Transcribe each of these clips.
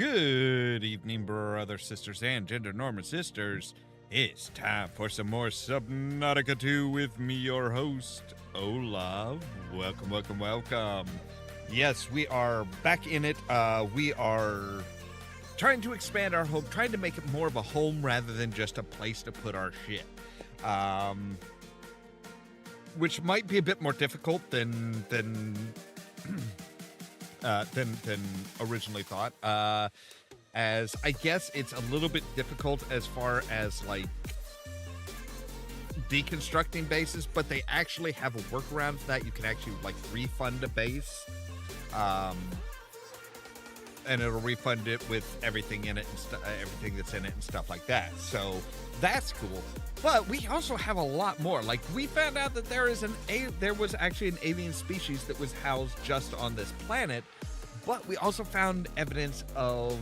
Good evening, brothers, sisters, and gender-normal sisters. It's time for some more Subnautica 2 with me, your host, Ollamh. Welcome, welcome, welcome. Yes, we are back in it. We are trying to expand our home, trying to make it more of a home rather than just a place to put our shit. Which might be a bit more difficult than originally thought. As I guess it's a little bit difficult as far as like deconstructing bases, but they actually have a workaround for that. You can actually like refund a base, and it'll refund it with everything in it and everything that's in it and stuff like that. So that's cool. But we also have a lot more. Like, we found out that there was actually an alien species that was housed just on this planet, but we also found evidence of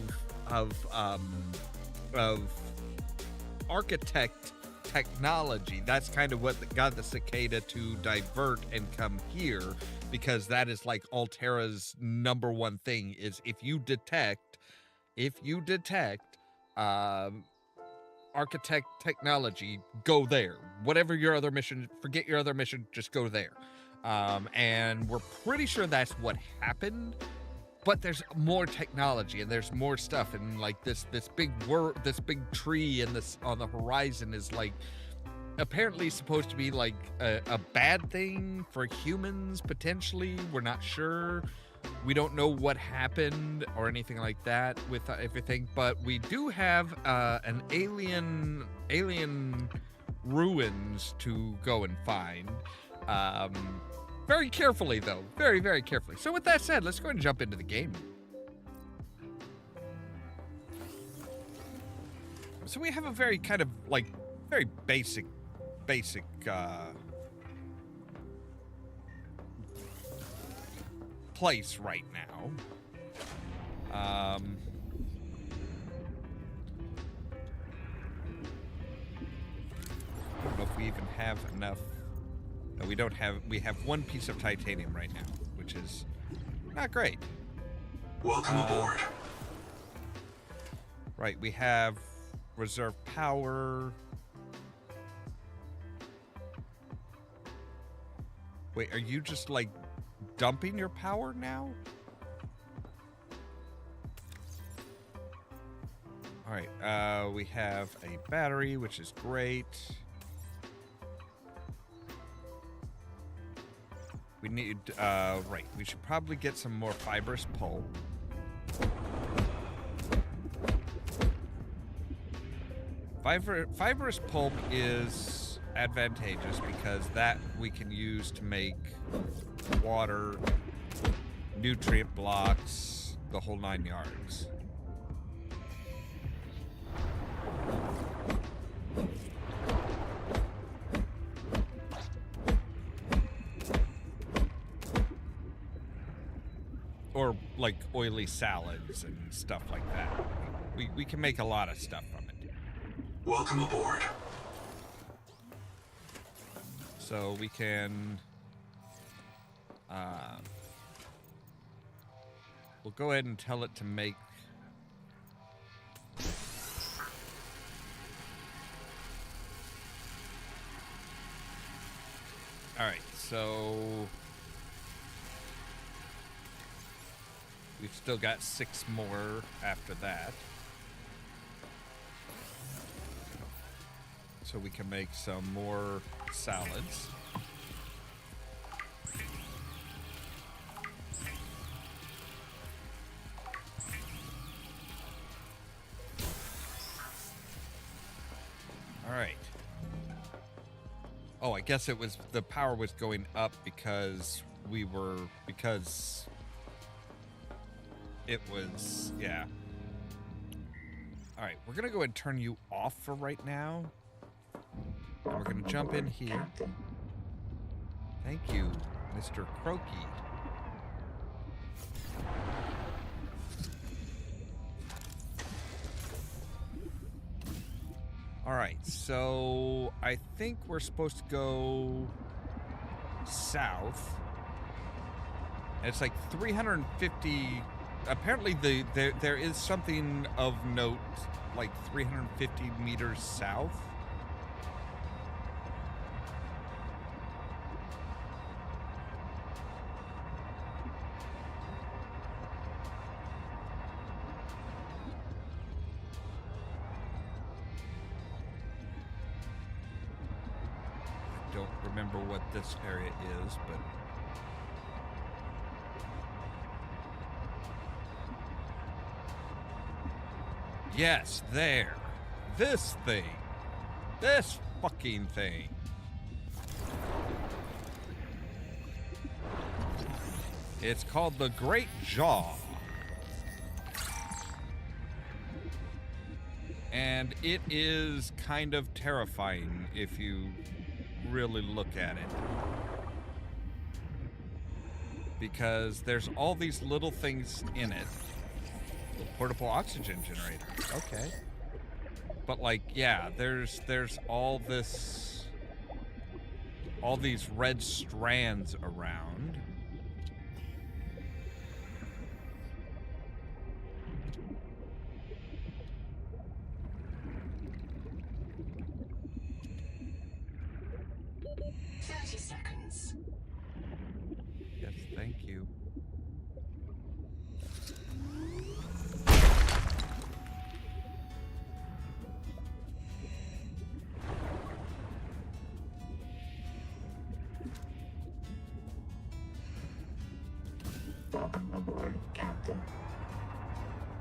architect technology. That's kind of what got the cicada to divert and come here, because that is like Alterra's number one thing is if you detect architect technology, go there. Whatever your other mission, forget your other mission, just go there. And we're pretty sure that's what happened. But there's more technology and there's more stuff, and like this big tree and this on the horizon is like apparently supposed to be like a bad thing for humans potentially. We're not sure. We don't know what happened or anything like that with everything, but we do have an alien ruins to go and find. Very carefully, though. Very, very carefully. So with that said, let's go ahead and jump into the game. So we have a very kind of, like, very basic place right now. I don't know if we even have enough. No, we don't have. We have one piece of titanium right now, which is not great. Welcome aboard. Right, we have reserve power. Wait, are you just like dumping your power now? All right, we have a battery, which is great. We need, right, we should probably get some more fibrous pulp. Fibrous pulp is advantageous because that we can use to make water, nutrient blocks, the whole 9 yards. Or like oily salads and stuff like that. We can make a lot of stuff from it. Welcome aboard. So we can we'll go ahead and tell it to make Alright, so we've still got 6 more after that. So we can make some more salads. All right. Oh, I guess it was the power was going up because it was, yeah. All right, we're gonna go ahead and turn you off for right now. And we're gonna jump in here. Thank you, Mr. Croaky. All right, so I think we're supposed to go south. And it's like 350 apparently there is something of note like 350 meters south. I don't remember what this area is, but yes, there. This thing. This fucking thing. It's called the Great Jaw. And it is kind of terrifying if you really look at it. Because there's all these little things in it. Portable oxygen generator. Okay. But like, yeah, there's all these red strands around. Yes, thank you.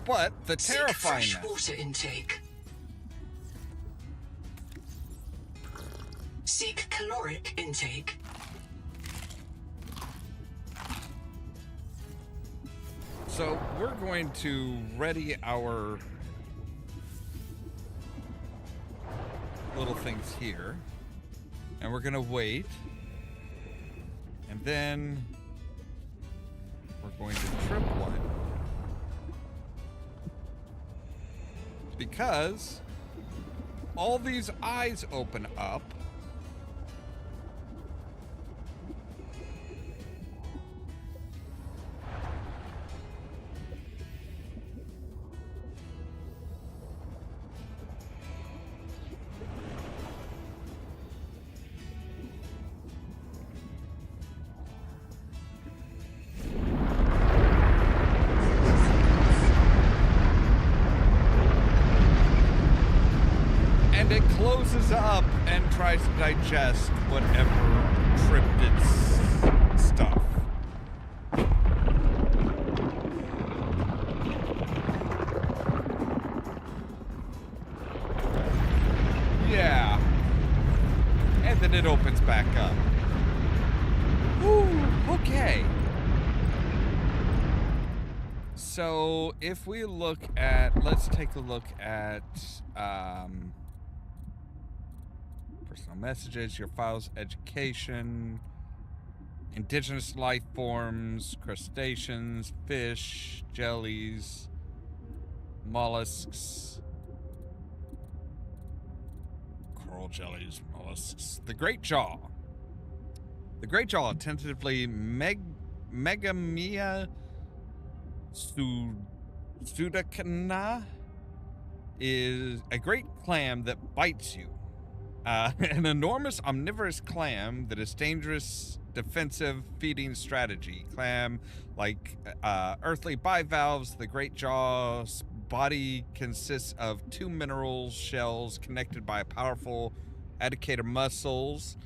But the terrifying Seek fresh water intake. Seek caloric intake. So we're going to ready our little things here. And we're going to wait. And then we're going to trip one. Because all these eyes open up. And it closes up and tries to digest whatever tripped its stuff. Yeah. And then it opens back up. Ooh, okay. So if we look at, let's take a look at personal messages, your files, education, indigenous life forms, crustaceans, fish, jellies, mollusks, coral jellies, mollusks. The Great Jaw. The Great Jaw, tentatively Megamia Sudacana, is a great clam that bites you. An enormous omnivorous clam that is dangerous defensive feeding strategy. Clam, like earthly bivalves, the Great Jaw's body consists of two mineral shells connected by powerful adductor muscles.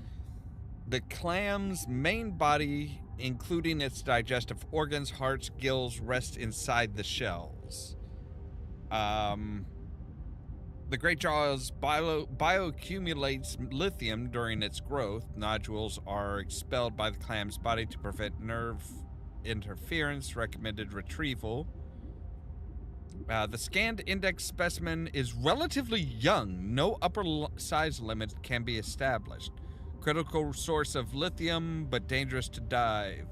The clam's main body, including its digestive organs, hearts, gills, rest inside the shells. The Great Jaws bioaccumulates lithium during its growth. Nodules are expelled by the clam's body to prevent nerve interference. Recommended retrieval. The scanned index specimen is relatively young. No upper size limit can be established. Critical source of lithium, but dangerous to dive.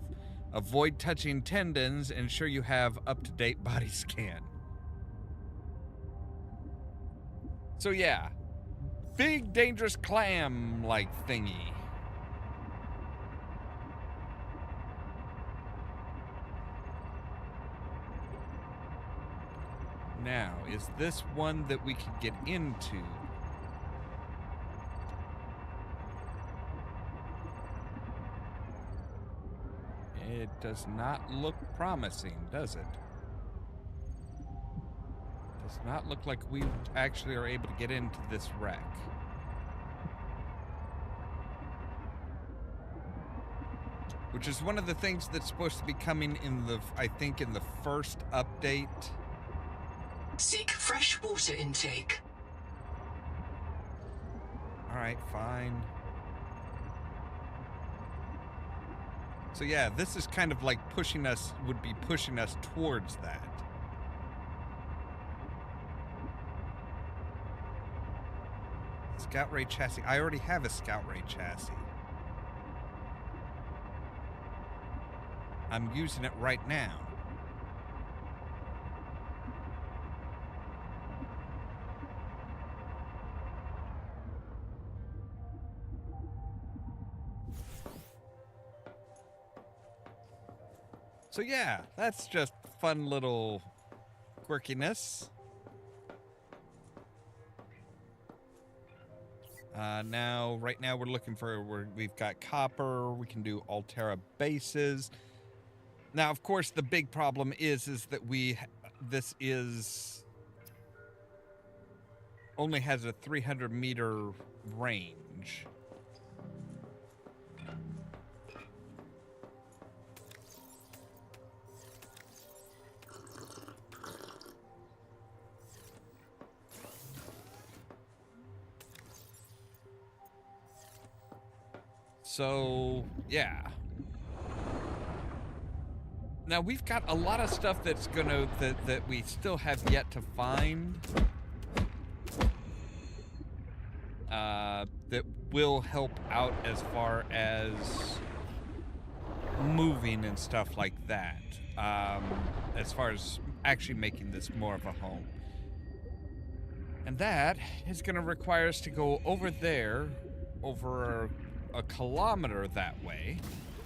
Avoid touching tendons. Ensure you have up-to-date body scan. So yeah, big dangerous clam-like thingy. Now, is this one that we can get into? It does not look promising, does it? Does not look like we actually are able to get into this wreck. Which is one of the things that's supposed to be coming in the, I think, in the first update. Seek fresh water intake. Alright, fine. So yeah, this is kind of like pushing us, would be pushing us towards that. Scout Ray chassis. I already have a Scout Ray chassis. I'm using it right now. So yeah, that's just fun little quirkiness. Right now we're looking for, we've got copper, we can do Altera bases. Now, of course, the big problem is that this is only has a 300 meter range. So, yeah. Now, we've got a lot of stuff that's that we still have yet to find. That will help out as far as moving and stuff like that. As far as actually making this more of a home. And that is going to require us to go over there, over a kilometer that way.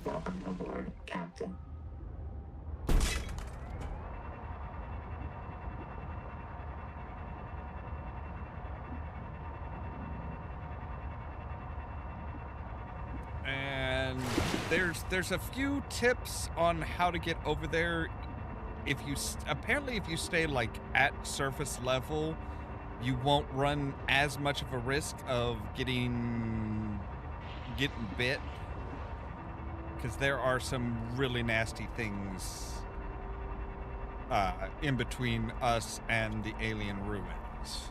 Welcome aboard, Captain. And there's a few tips on how to get over there. If you apparently if you stay like at surface level, you won't run as much of a risk of getting bit, because there are some really nasty things in between us and the alien ruins.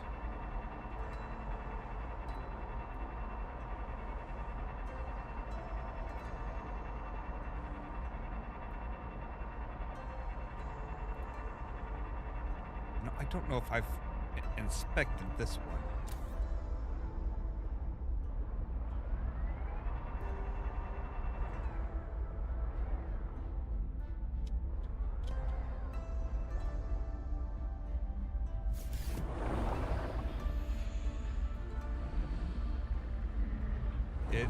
No, I don't know if I've inspected this one. It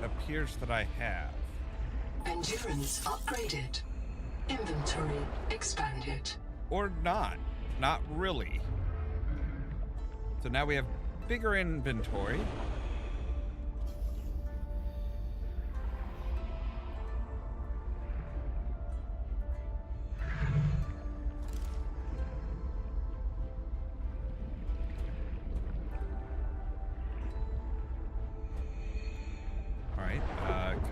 appears that I have. Endurance upgraded. Inventory expanded. Or not. Not really. So now we have bigger inventory. Alright,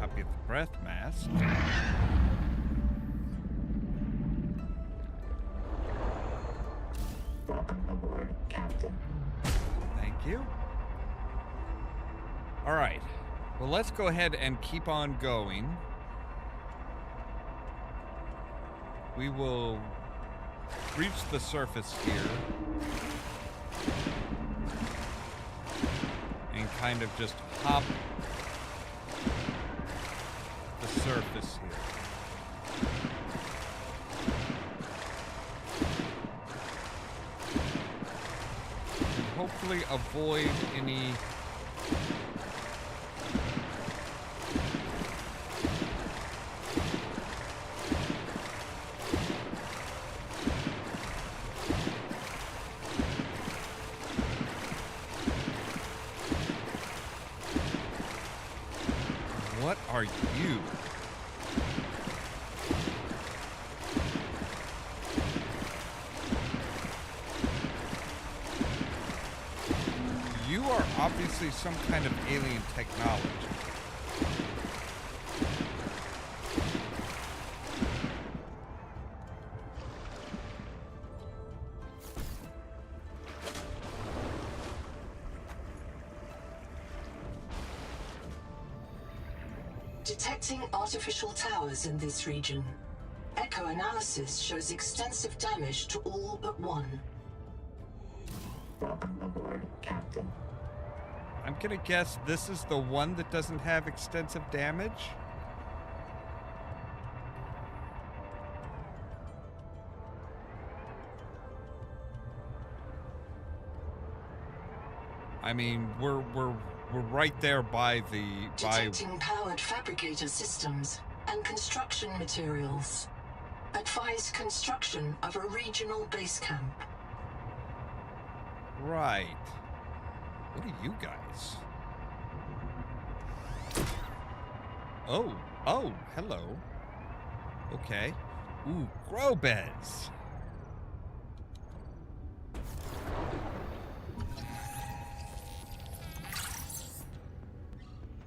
copy of the breath mask. Welcome aboard, Captain. Thank you. Alright. Well, let's go ahead and keep on going. We will reach the surface here. And kind of just hop the surface here. And hopefully avoid any What are you? You are obviously some kind of alien technology. Detecting artificial towers in this region. Echo analysis shows extensive damage to all but one. Welcome aboard, Captain. I'm gonna guess this is the one that doesn't have extensive damage. I mean, we're right there by the Detecting powered fabricator systems and construction materials. Advise construction of a regional base camp. Right. What are you guys? Oh, hello. Okay. Ooh, grow beds.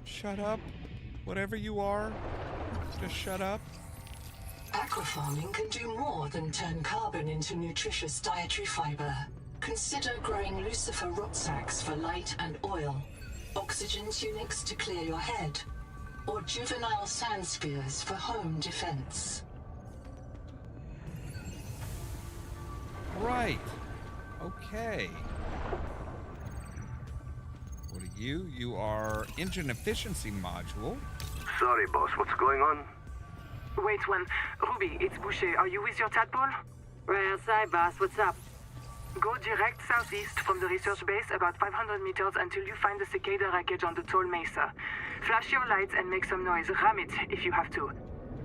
Shut up. Whatever you are, just shut up. Aquafarming can do more than turn carbon into nutritious dietary fiber. Consider growing lucifer rot sacks for light and oil, oxygen tunics to clear your head, or juvenile sand spears for home defense. Right. Okay. What are you? You are engine efficiency module. Sorry, boss, what's going on? Wait one. Ruby, it's Boucher. Are you with your tadpole? Right outside, boss. What's up? Go direct southeast from the research base about 500 meters until you find the cicada wreckage on the tall mesa. Flash your lights and make some noise. Ram it if you have to.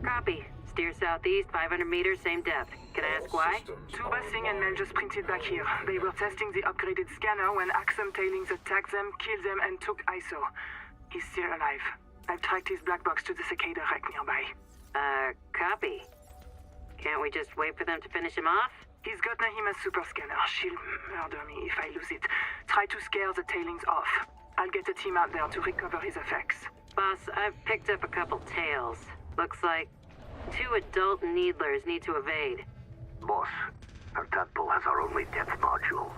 Copy. Steer southeast, 500 meters, same depth. Can I ask why? Tuba Singh and Mel just printed back here. They were testing the upgraded scanner when Axum tailings attacked them, killed them, and took ISO. He's still alive. I've tracked his black box to the cicada wreck nearby. Copy. Can't we just wait for them to finish him off? He's got Nahima's super scanner. She'll murder me if I lose it. Try to scare the tailings off. I'll get a team out there to recover his effects. Boss, I've picked up a couple tails. Looks like 2 adult needlers need to evade. Boss, our tadpole has our only depth module.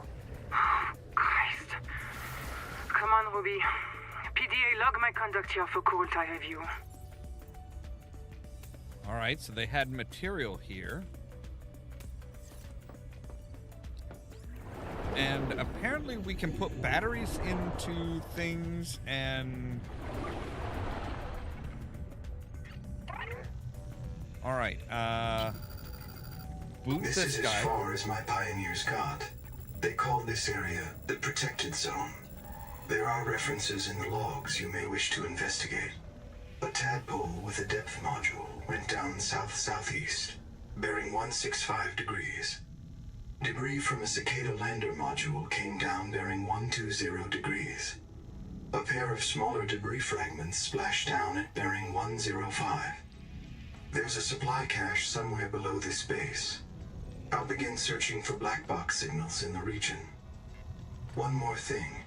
Christ. Come on, Ruby. PDA, log my conduct here for Kurultai review. All right, so they had material here. And apparently we can put batteries into things and... All right, boot This this is guy. as far as my pioneers got. They called this area the Protected Zone. There are references in the logs you may wish to investigate. A tadpole with a depth module went down south-southeast, bearing 165 degrees. Debris from a cicada lander module came down bearing 120 degrees. A pair of smaller debris fragments splashed down at bearing 105. There's a supply cache somewhere below this base. I'll begin searching for black box signals in the region. One more thing.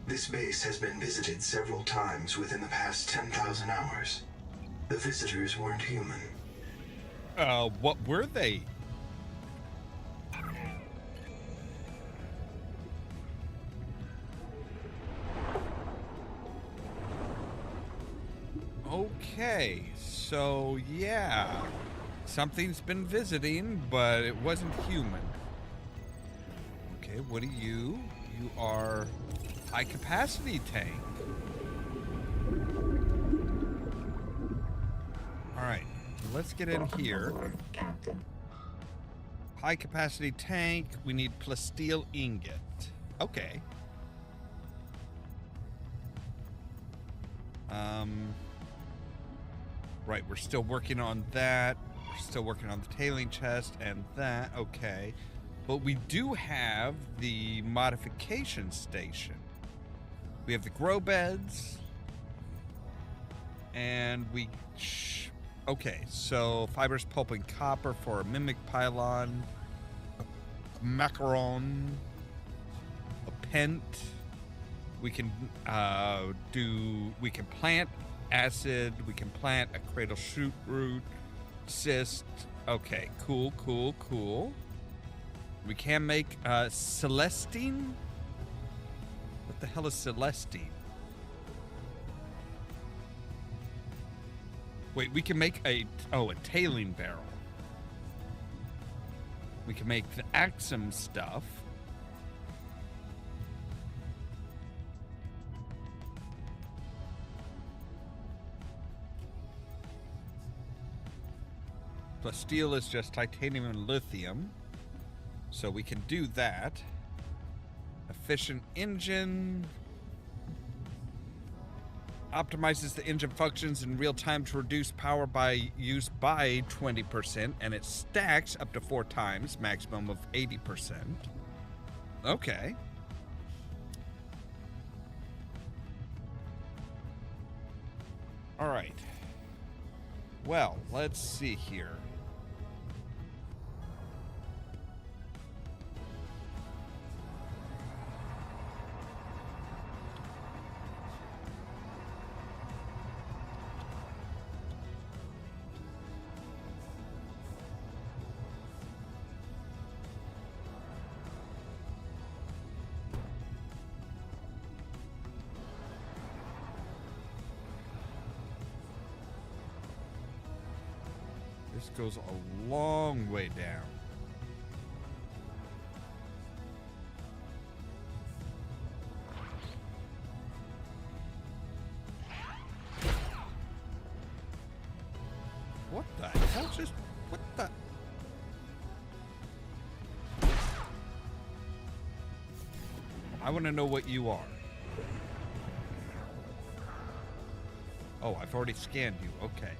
This base has been visited several times within the past 10,000 hours. The visitors weren't human. What were they? Okay, so yeah. Something's been visiting, but it wasn't human. Okay, what are you? You are high capacity tank. Alright, let's get in here. Aboard, Captain. High capacity tank, we need plasteel ingot. Okay. Right, we're still working on that. We're still working on the tailing chest and that. Okay. But we do have the modification station. We have the grow beds. And we... Okay, so fibers, pulp, and copper for a mimic pylon. A macaron. A pent. We can we can plant acid. We can plant a cradle shoot root. Cyst. Okay, cool. We can make Celestine? What the hell is Celestine? Wait, we can make a tailing barrel. We can make the Axum stuff. Plus steel is just titanium and lithium. So we can do that. Efficient engine. Optimizes the engine functions in real time to reduce power by use by 20%, and it stacks up to 4 times, maximum of 80%. Okay. All right. Well, let's see here. This goes a long way down. What the hell just... What the... I want to know what you are. Oh, I've already scanned you. Okay.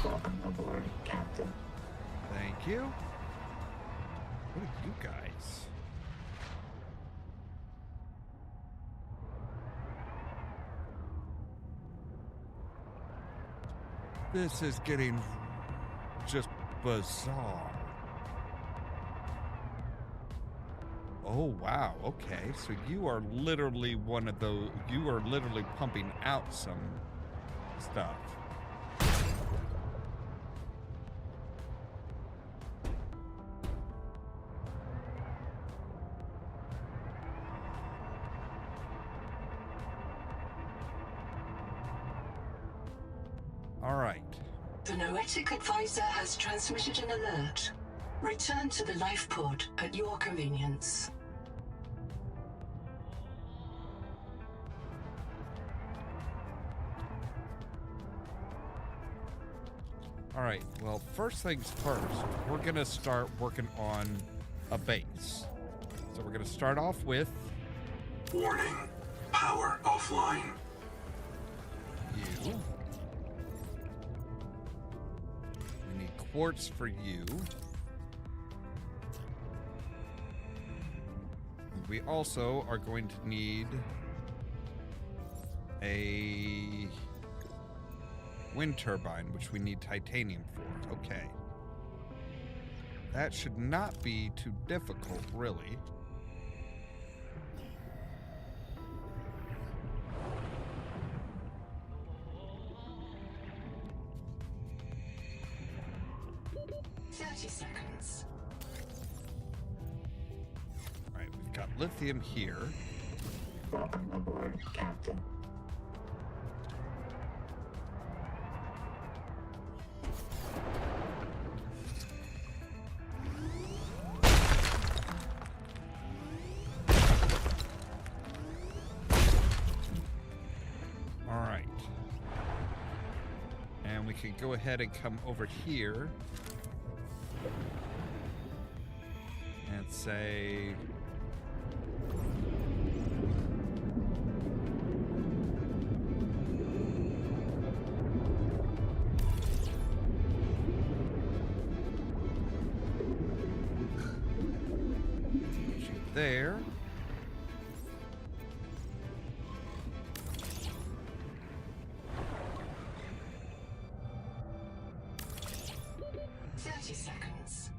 Welcome aboard, Captain. Thank you. What are you guys? This is getting just bizarre. Oh, wow. Okay. So you are literally one of those... You are literally pumping out some stuff. All right. The Noetic Advisor has transmitted an alert. Return to the life pod at your convenience. All right. Well, first things first, we're going to start working on a base. So we're going to start off with Warning. Power offline. you. We need quartz for you. We also are going to need a wind turbine, which we need titanium for. Okay. That should not be too difficult, really. Seconds. All right, we've got lithium here. Welcome aboard, Captain. All right. And we can go ahead and come over here and say there. 30 seconds.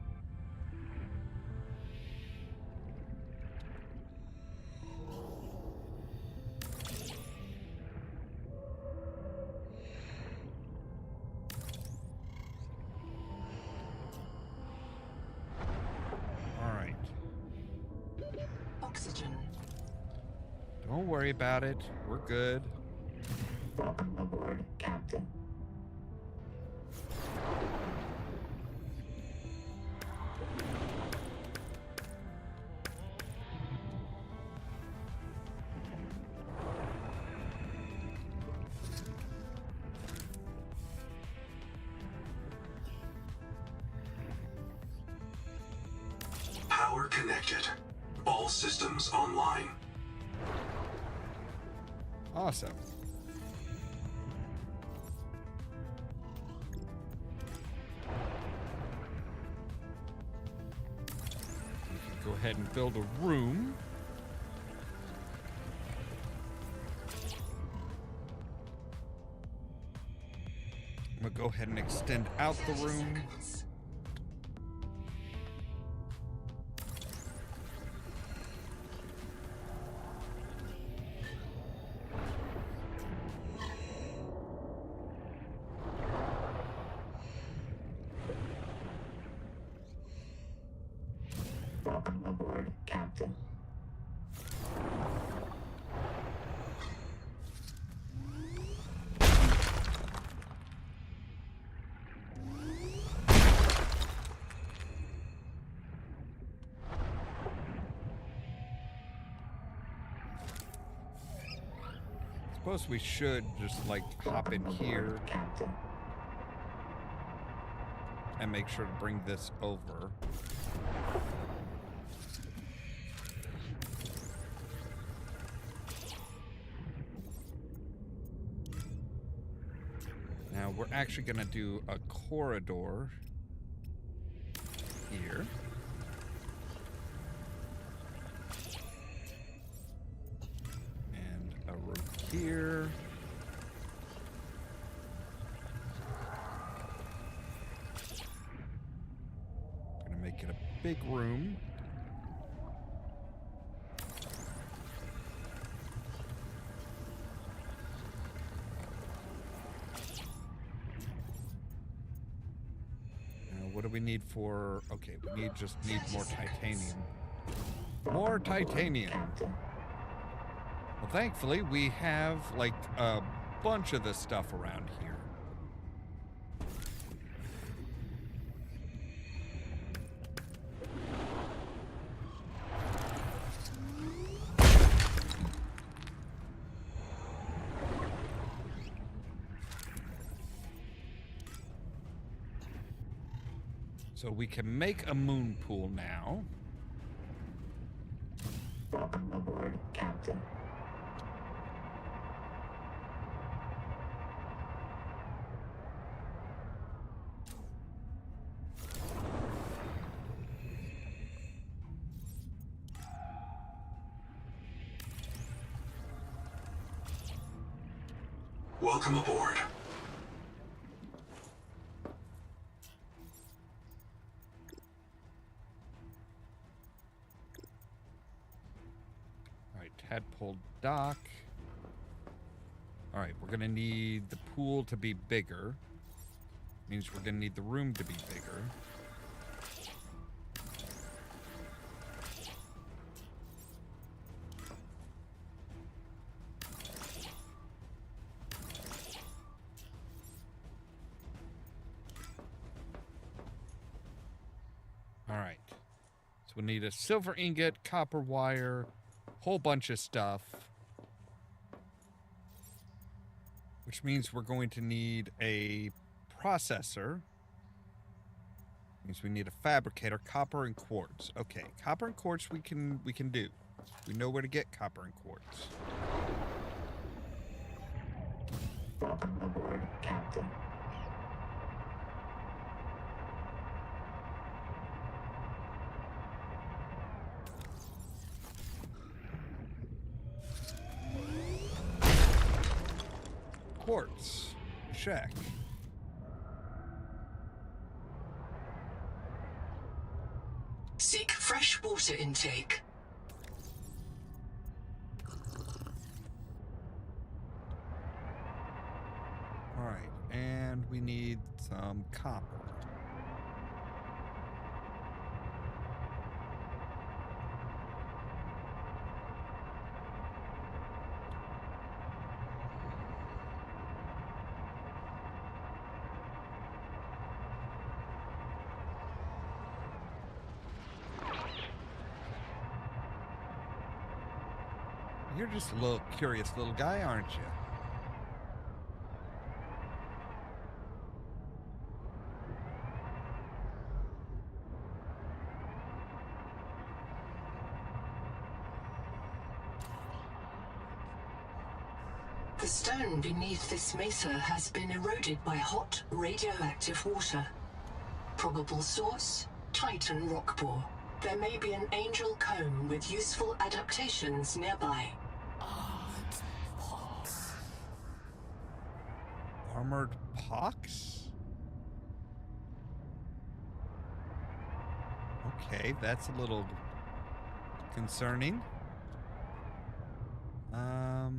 All right. Oxygen. Don't worry about it. We're good. Welcome aboard, Captain. Power connected. All systems online. Awesome. We can go ahead and build a room. I'm gonna go ahead and extend out the 30 room. seconds. Welcome aboard, Captain. Suppose we should just like hop in here Captain. and make sure to bring this over. Now we're actually gonna do a corridor here. And a room here. Gonna make it a big room. Now, what do we need for? Okay, we just need more titanium. More titanium. Captain. Well, thankfully, we have like a bunch of this stuff around here. So we can make a moon pool now. Welcome aboard, Captain. Welcome aboard. All right, tadpole dock. All right, we're gonna need the pool to be bigger. Means we're gonna need the room to be bigger. All right. So we need a silver ingot, copper wire, whole bunch of stuff. Which means we're going to need a processor. Means we need a fabricator, copper and quartz. Okay, copper and quartz we can do. We know where to get copper and quartz. Welcome aboard, Captain. Quartz. Check. Seek fresh water intake. Alright, and we need some copper. You're just a little curious little guy, aren't you? The stone beneath this mesa has been eroded by hot, radioactive water. Probable source, Titan rock bore. There may be an angel comb with useful adaptations nearby. Armored pox? Okay, that's a little concerning. I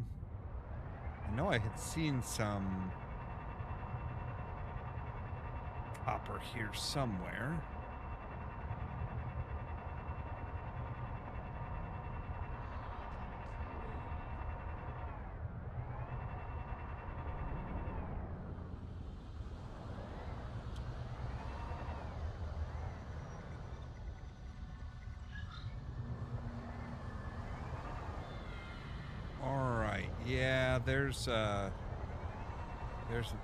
know I had seen some copper here somewhere. Yeah, there's an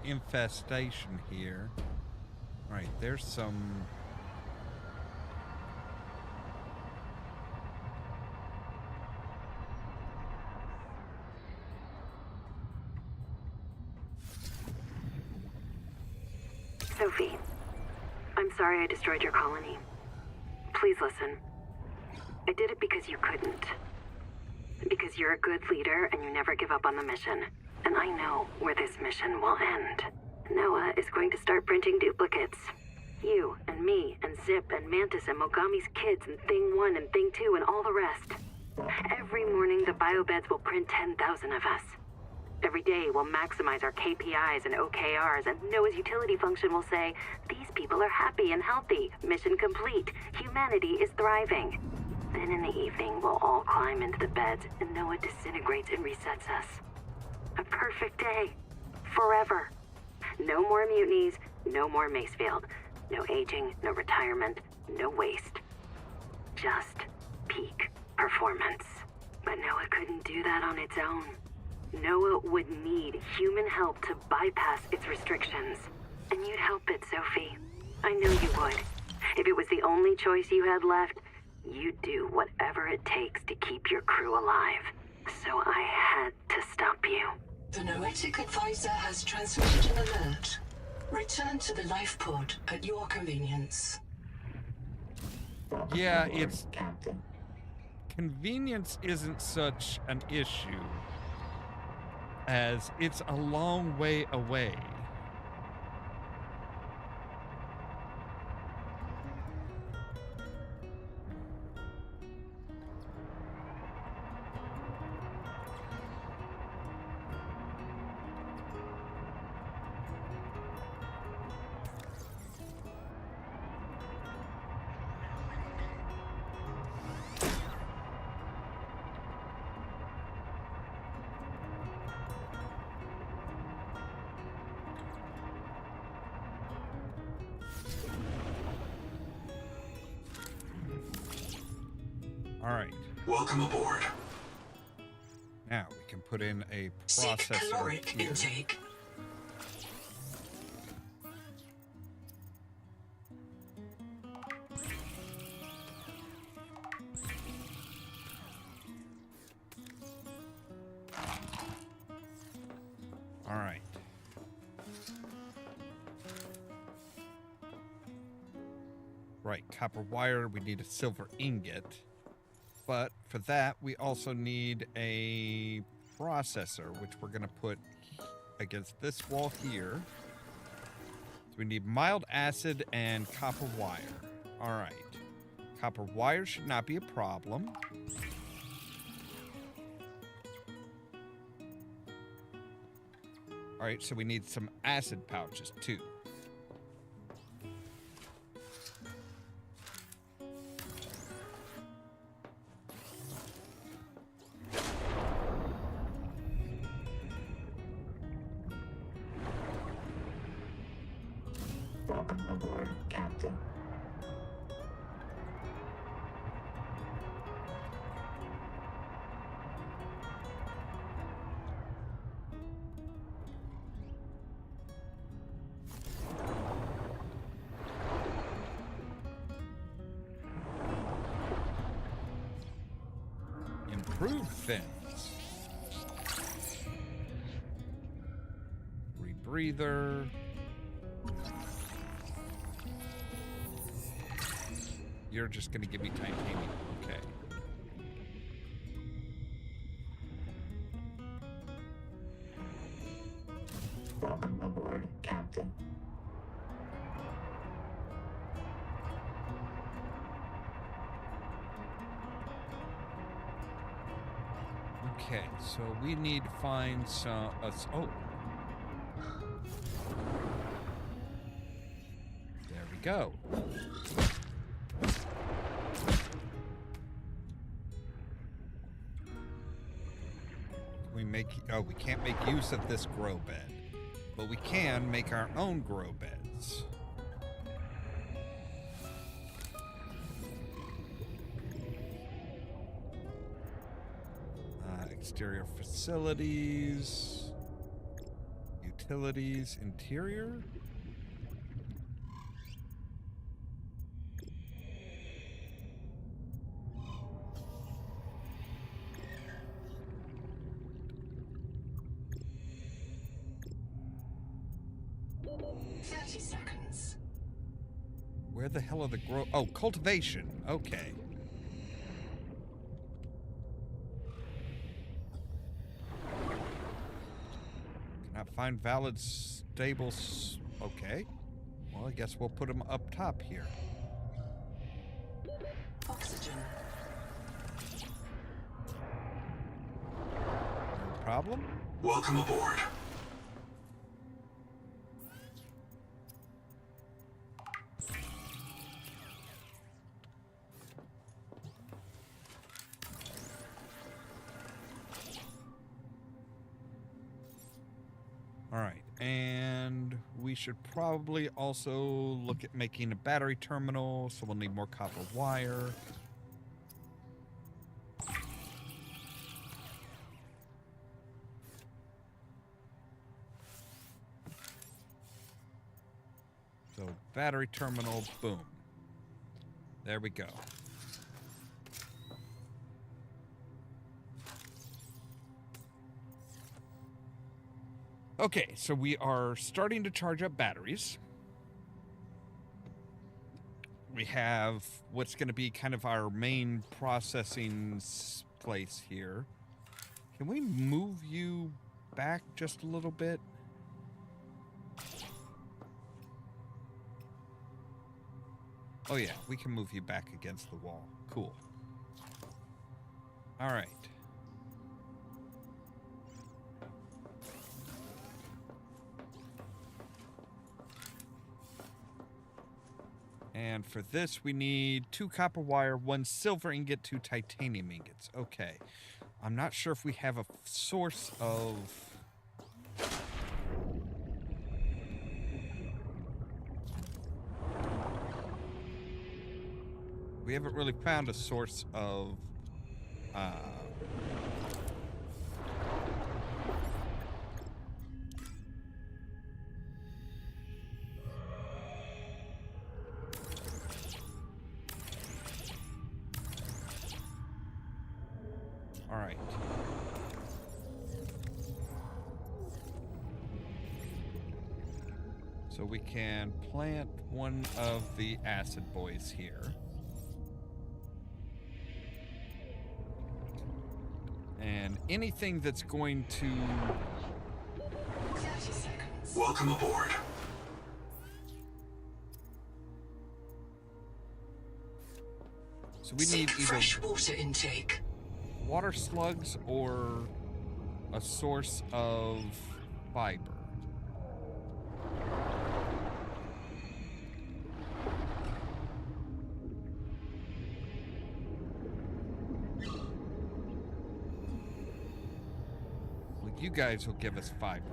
infestation here. All right, there's some. Sophie, I'm sorry I destroyed your colony. Please listen. I did it because you couldn't. Because you're a good leader and you never give up on the mission. And I know where this mission will end. Noah is going to start printing duplicates. You and me and Zip and Mantis and Mogami's kids and Thing 1 and Thing 2 and all the rest. Every morning the biobeds will print 10,000 of us. Every day we'll maximize our KPIs and OKRs, and Noah's utility function will say, these people are happy and healthy, mission complete, humanity is thriving. Then in the evening, we'll all climb into the beds, and Noah disintegrates and resets us. A perfect day. Forever. No more mutinies, no more Macefield. No aging, no retirement, no waste. Just peak performance. But Noah couldn't do that on its own. Noah would need human help to bypass its restrictions. And you'd help it, Sophie. I know you would. If it was the only choice you had left, you'd do whatever it takes to keep your crew alive. So I had to stop you. The Noetic advisor has transmitted an alert. Return to the life pod at your convenience. Yeah, it's... Convenience isn't such an issue as it's a long way away. All right. Welcome aboard. Now we can put in a Seek processor caloric here. intake. All right. Right, copper wire, we need a silver ingot. But for that, we also need a processor, which we're going to put against this wall here. So we need mild acid and copper wire. All right. Copper wire should not be a problem. All right, so we need some acid pouches too. Welcome aboard, Captain. Improved fins. Rebreather. You're just going to give me titanium. Okay. Welcome aboard, Captain. Okay, so we need to find some... oh. There we go. We make... Oh, we can't make use of this grow bed. But we can make our own grow beds. Exterior facilities, utilities, interior. Seconds. Where the hell are the grow? Oh, cultivation. Okay. Find valid stables. Okay. Well, I guess we'll put them up top here. Oxygen. No problem. Welcome aboard. All right, and we should probably also look at making a battery terminal, so we'll need more copper wire. So battery terminal, boom. There we go. Okay, so we are starting to charge up batteries. We have what's going to be kind of our main processing place here. Can we move you back just a little bit? Oh yeah, we can move you back against the wall. Cool. All right. And for this, we need 2 copper wire, 1 silver ingot, 2 titanium ingots. Okay. I'm not sure if we have a source of... We haven't really found a source of... All right. So we can plant one of the acid boys here. And anything that's going to... 30 Welcome aboard. So we Seek need either fresh water intake. water slugs or a source of fiber. Well, you guys will give us fiber.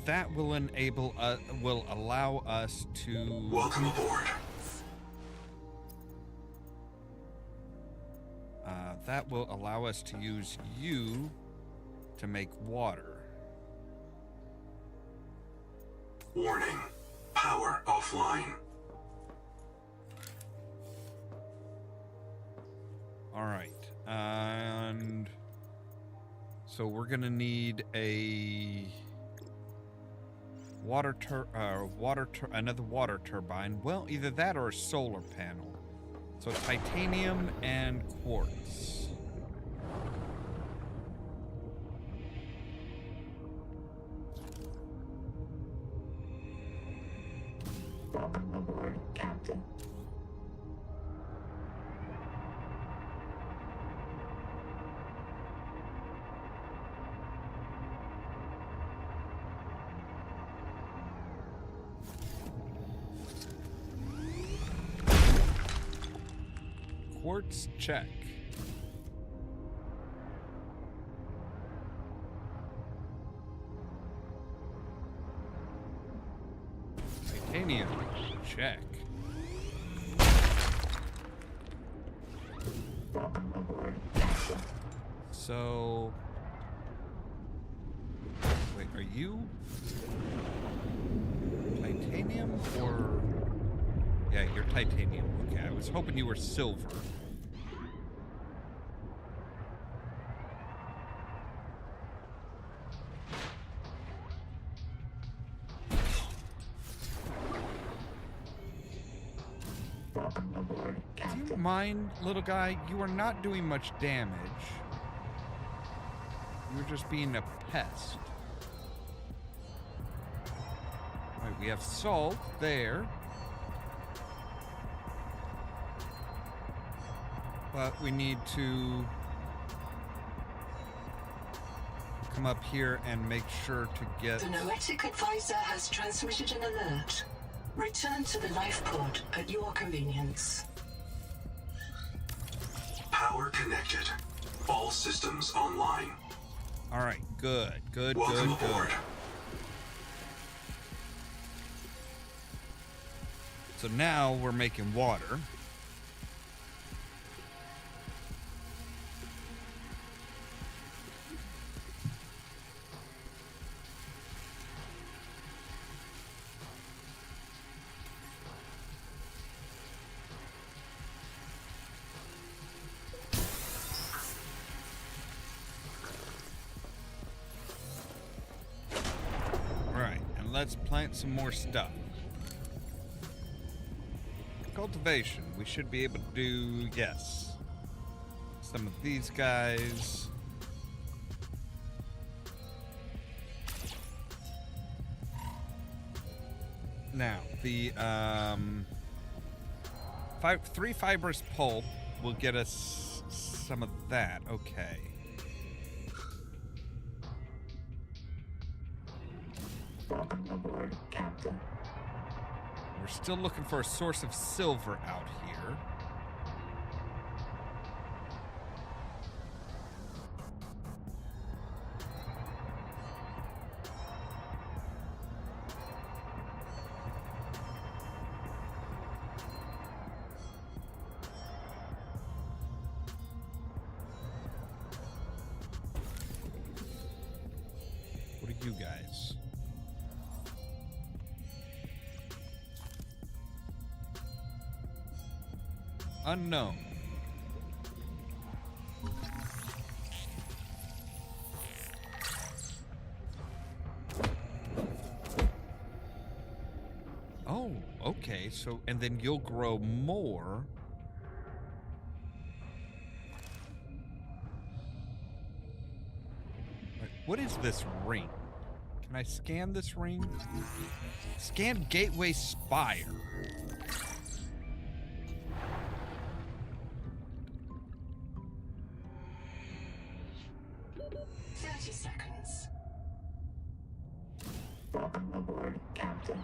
That will will allow us to... Welcome aboard. That will allow us to use you to make water. Warning. Power offline. All right. And so we're going to need a... another water turbine. Well, either that or a solar panel. So titanium and quartz. Welcome aboard, Captain. Quartz check. Titanium check. Welcome aboard, Captain. So... Wait, are you... titanium or... Yeah, you're titanium. Okay, I was hoping you were silver. Welcome aboard, Do Captain. you mind, little guy? You are not doing much damage. You're just being a pest. Alright, we have salt there. But we need to come up here and make sure to get... The Noetic Advisor has transmitted an alert. Return to the life pod at your convenience. Power connected. All systems online. Alright, good. Welcome aboard. So now we're making water. Let's plant some more stuff. Cultivation. We should be able to do, yes, some of these guys. Now, the 3 fibrous pulp will get us some of that. Okay. Welcome aboard, Captain. We're still looking for a source of silver out here. What are you guys? Unknown. Okay, so, and then you'll grow more. Right, what is this ring? Can I scan this ring? Scan Gateway Spire. Seconds. Welcome aboard, Captain.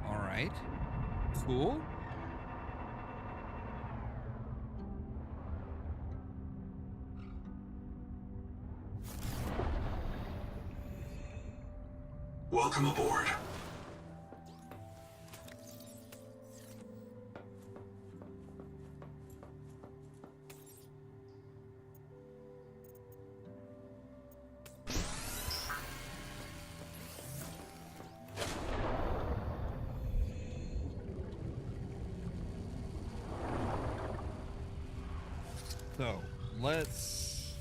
Alright. Cool. Welcome aboard. So, let's...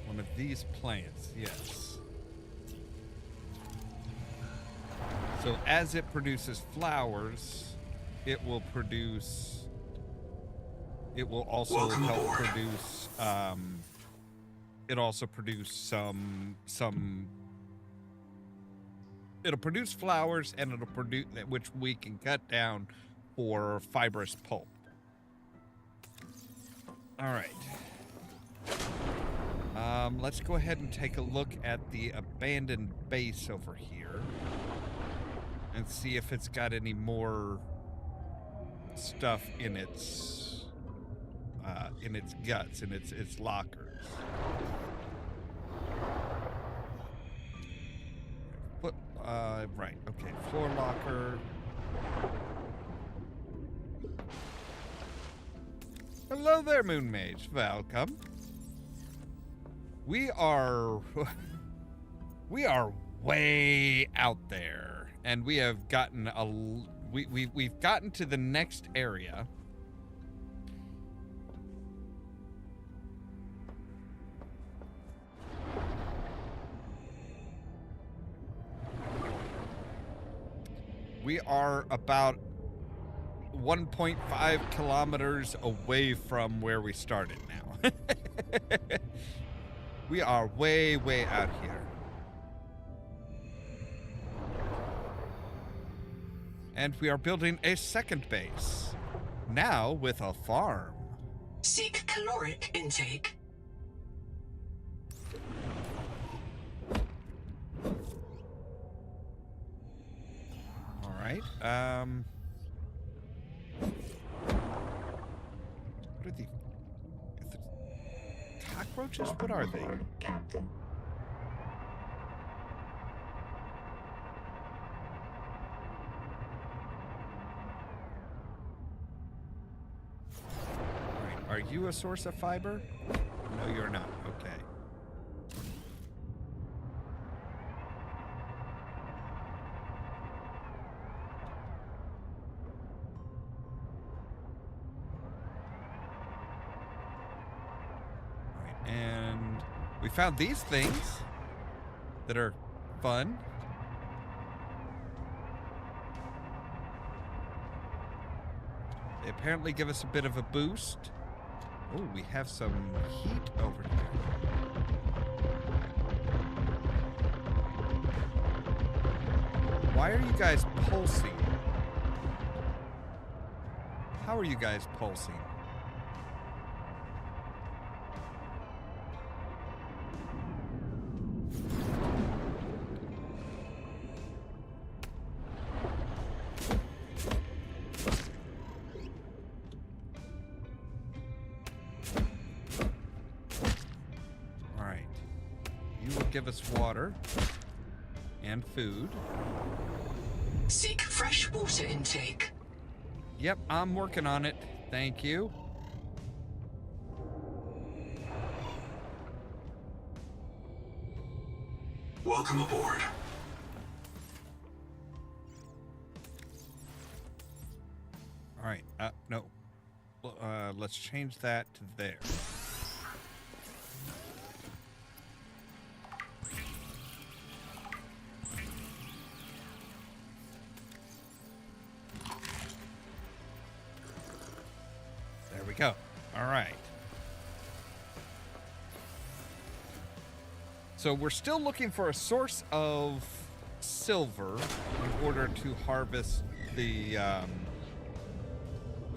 One of these plants, yes. So as it produces flowers, it will produce... It will also Welcome help aboard. produce, it also produce some... It'll produce flowers, and it'll produce... which we can cut down for fibrous pulp. All right. Let's go ahead and take a look at the abandoned base over here and see if it's got any more stuff in its guts, in its lockers. Right. Okay. Floor locker. Hello there, Moon Mage. Welcome. We are way out there, and we have gotten we've gotten to the next area. We are about 1.5 kilometers away from where we started now. We are way, way out here. And we are building a second base. Now with a farm. Seek caloric intake. All right. What are the cockroaches? What are they? Captain. All right. Are you a source of fiber? No, you're not. Okay. And we found these things that are fun. They apparently give us a bit of a boost. Oh, we have some heat over here. Why are you guys pulsing? How are you guys pulsing? Give us water and food. Seek fresh water intake. Yep, I'm working on it. Thank you. Welcome aboard. All right. No. Let's change that to there. There we go. All right. So we're still looking for a source of silver in order to harvest the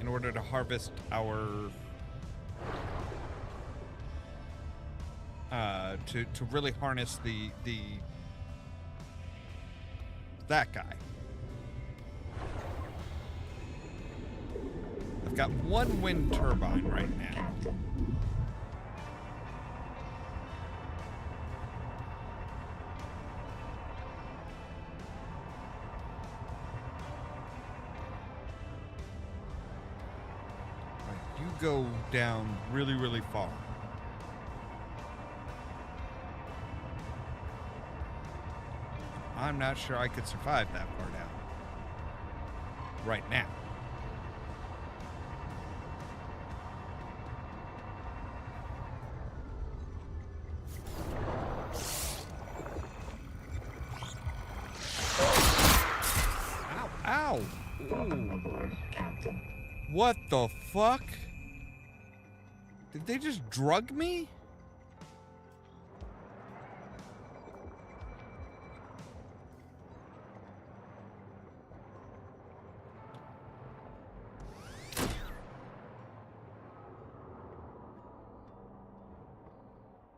in order to harvest our to really harness the that guy. I've got one wind turbine right now. You go down really, really far. I'm not sure I could survive that far down. Right now. Ow! Ow! Ooh. What the fuck? Did they just drug me?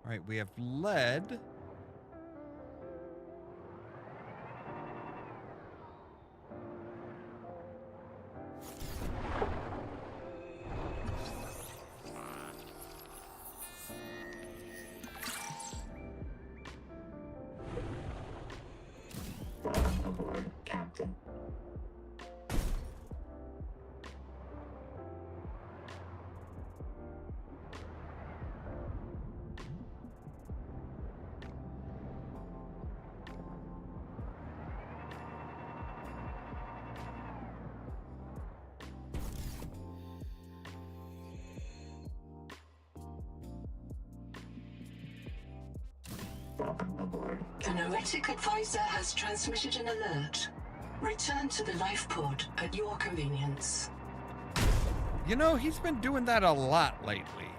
All right, we have lead. Welcome aboard, Captain. Welcome aboard. The Noetic Advisor has transmitted an alert. Return to the life pod at your convenience. You know, he's been doing that a lot lately.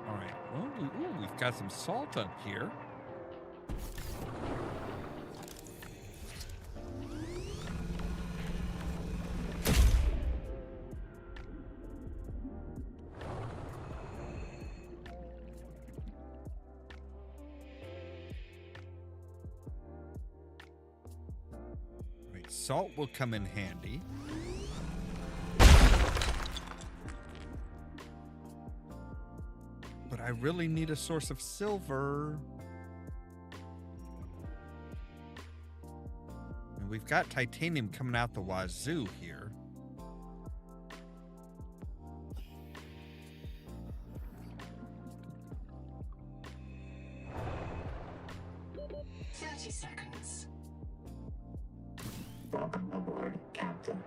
All right. Ooh, we've got some salt up here. Salt will come in handy. But I really need a source of silver. And we've got titanium coming out the wazoo here. Seconds. Welcome aboard, Captain.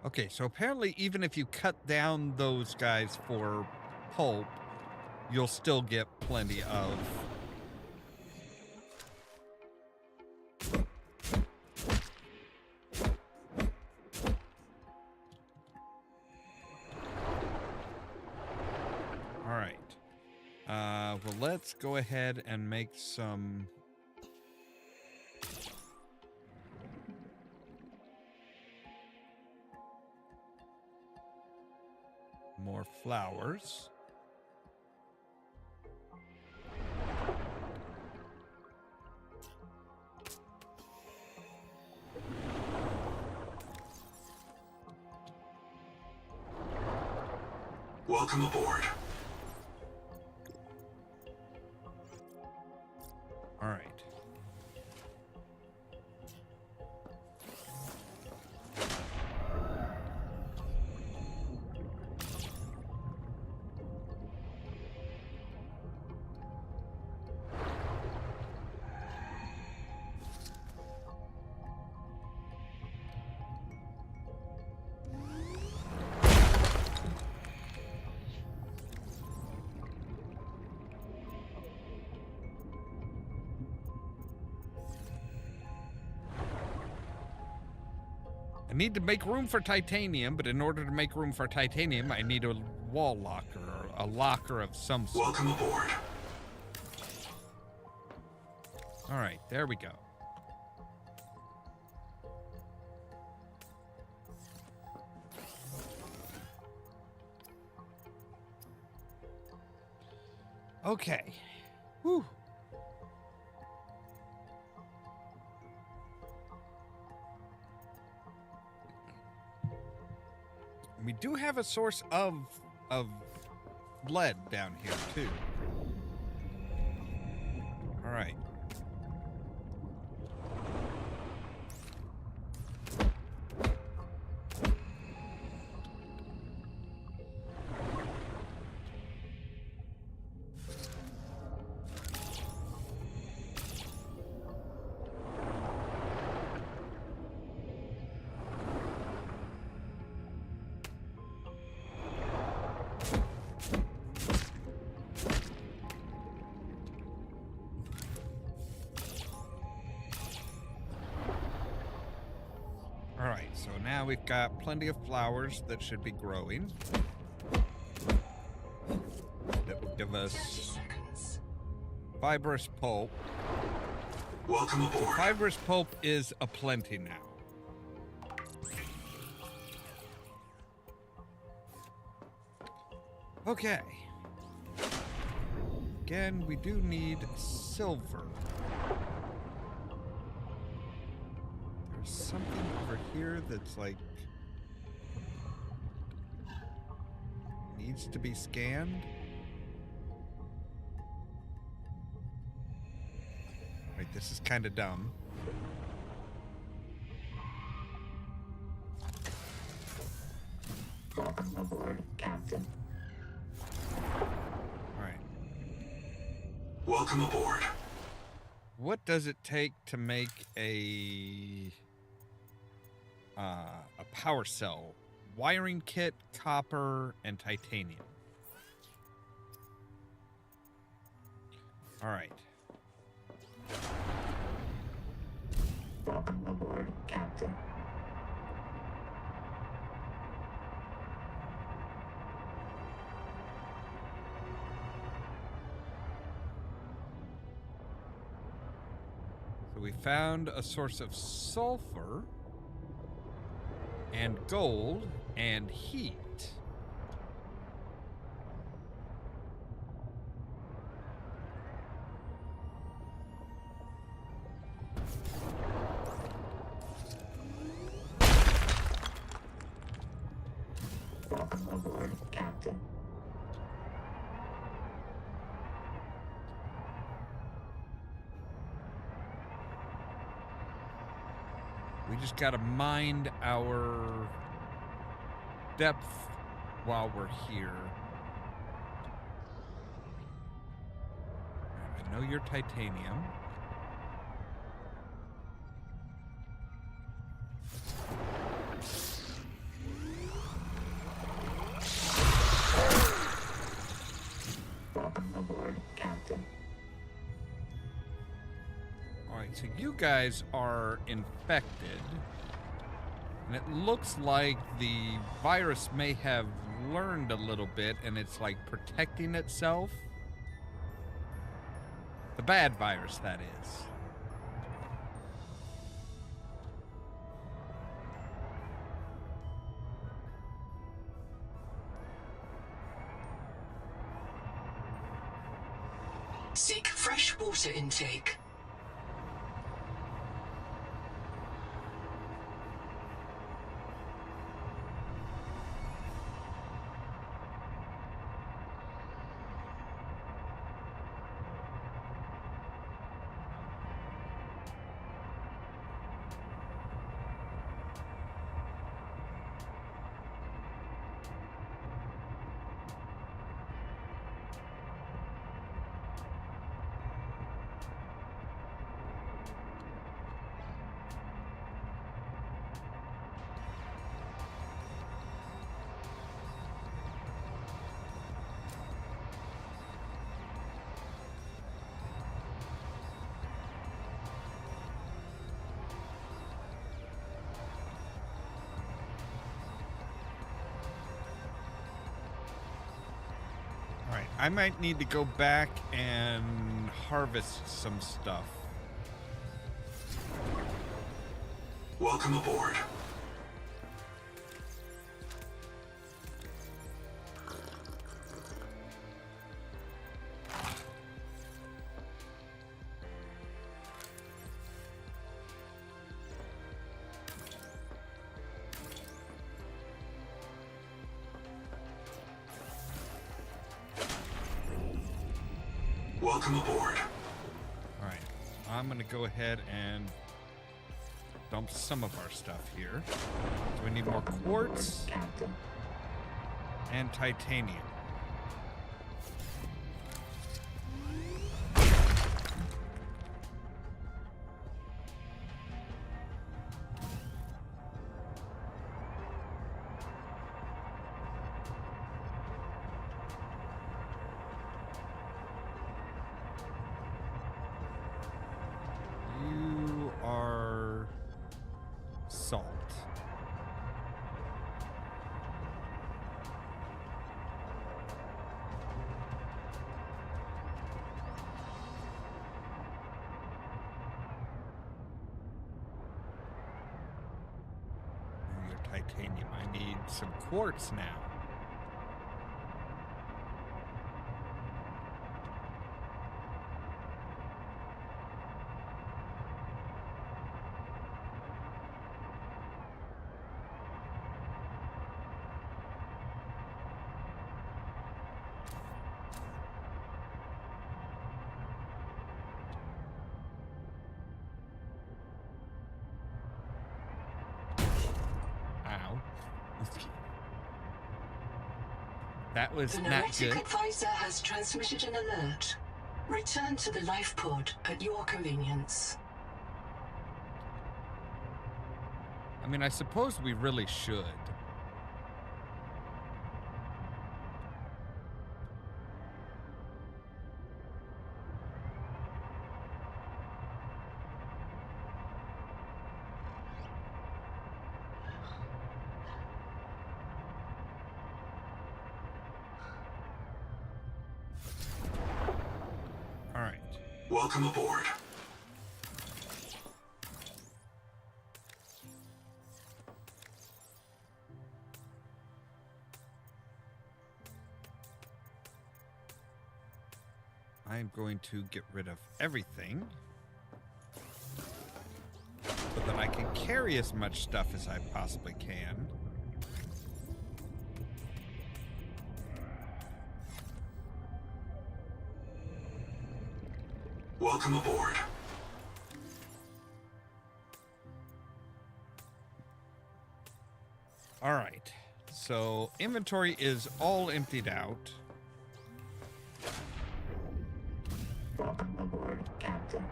Okay, so apparently even if you cut down those guys for pulp, you'll still get plenty of... Alright. Well, let's go ahead and make some... more flowers. Welcome aboard. All right. I need to make room for titanium, but in order to make room for titanium, I need a wall locker or a locker of some sort. Welcome aboard. All right, there we go. Okay. Whew. We do have a source of lead down here too. All right. Alright, so now we've got plenty of flowers that should be growing. That will give 30 us seconds. fibrous pulp. Welcome aboard. Fibrous pulp is aplenty now. Okay. Again, we do need silver. There's something over here that's like needs to be scanned. Wait, this is kind of dumb. Welcome aboard, Captain. All right. Welcome aboard. What does it take to make a power cell? Wiring kit, copper, and titanium. All right. Welcome aboard, Captain. So we found a source of sulfur and gold and heat. Welcome aboard, Captain. We just gotta mind our depth while we're here. I know you're titanium. Welcome aboard, Captain. Alright, so you guys are infected. And it looks like the virus may have learned a little bit and it's like protecting itself. The bad virus, that is. Seek fresh water intake. I might need to go back and harvest some stuff. Welcome aboard. Welcome aboard. All right, I'm gonna go ahead and dump some of our stuff here. Do we need more quartz Captain. and titanium? You are salt. Your titanium. I need some quartz now. Ow. That was The not Noetic good. advisor has transmitted an alert. Return to the life pod at your convenience. I mean, I suppose we really should. All right. Welcome aboard. I'm going to get rid of everything so that I can carry as much stuff as I possibly can. Welcome aboard. All right. So inventory is all emptied out. Welcome aboard, Captain.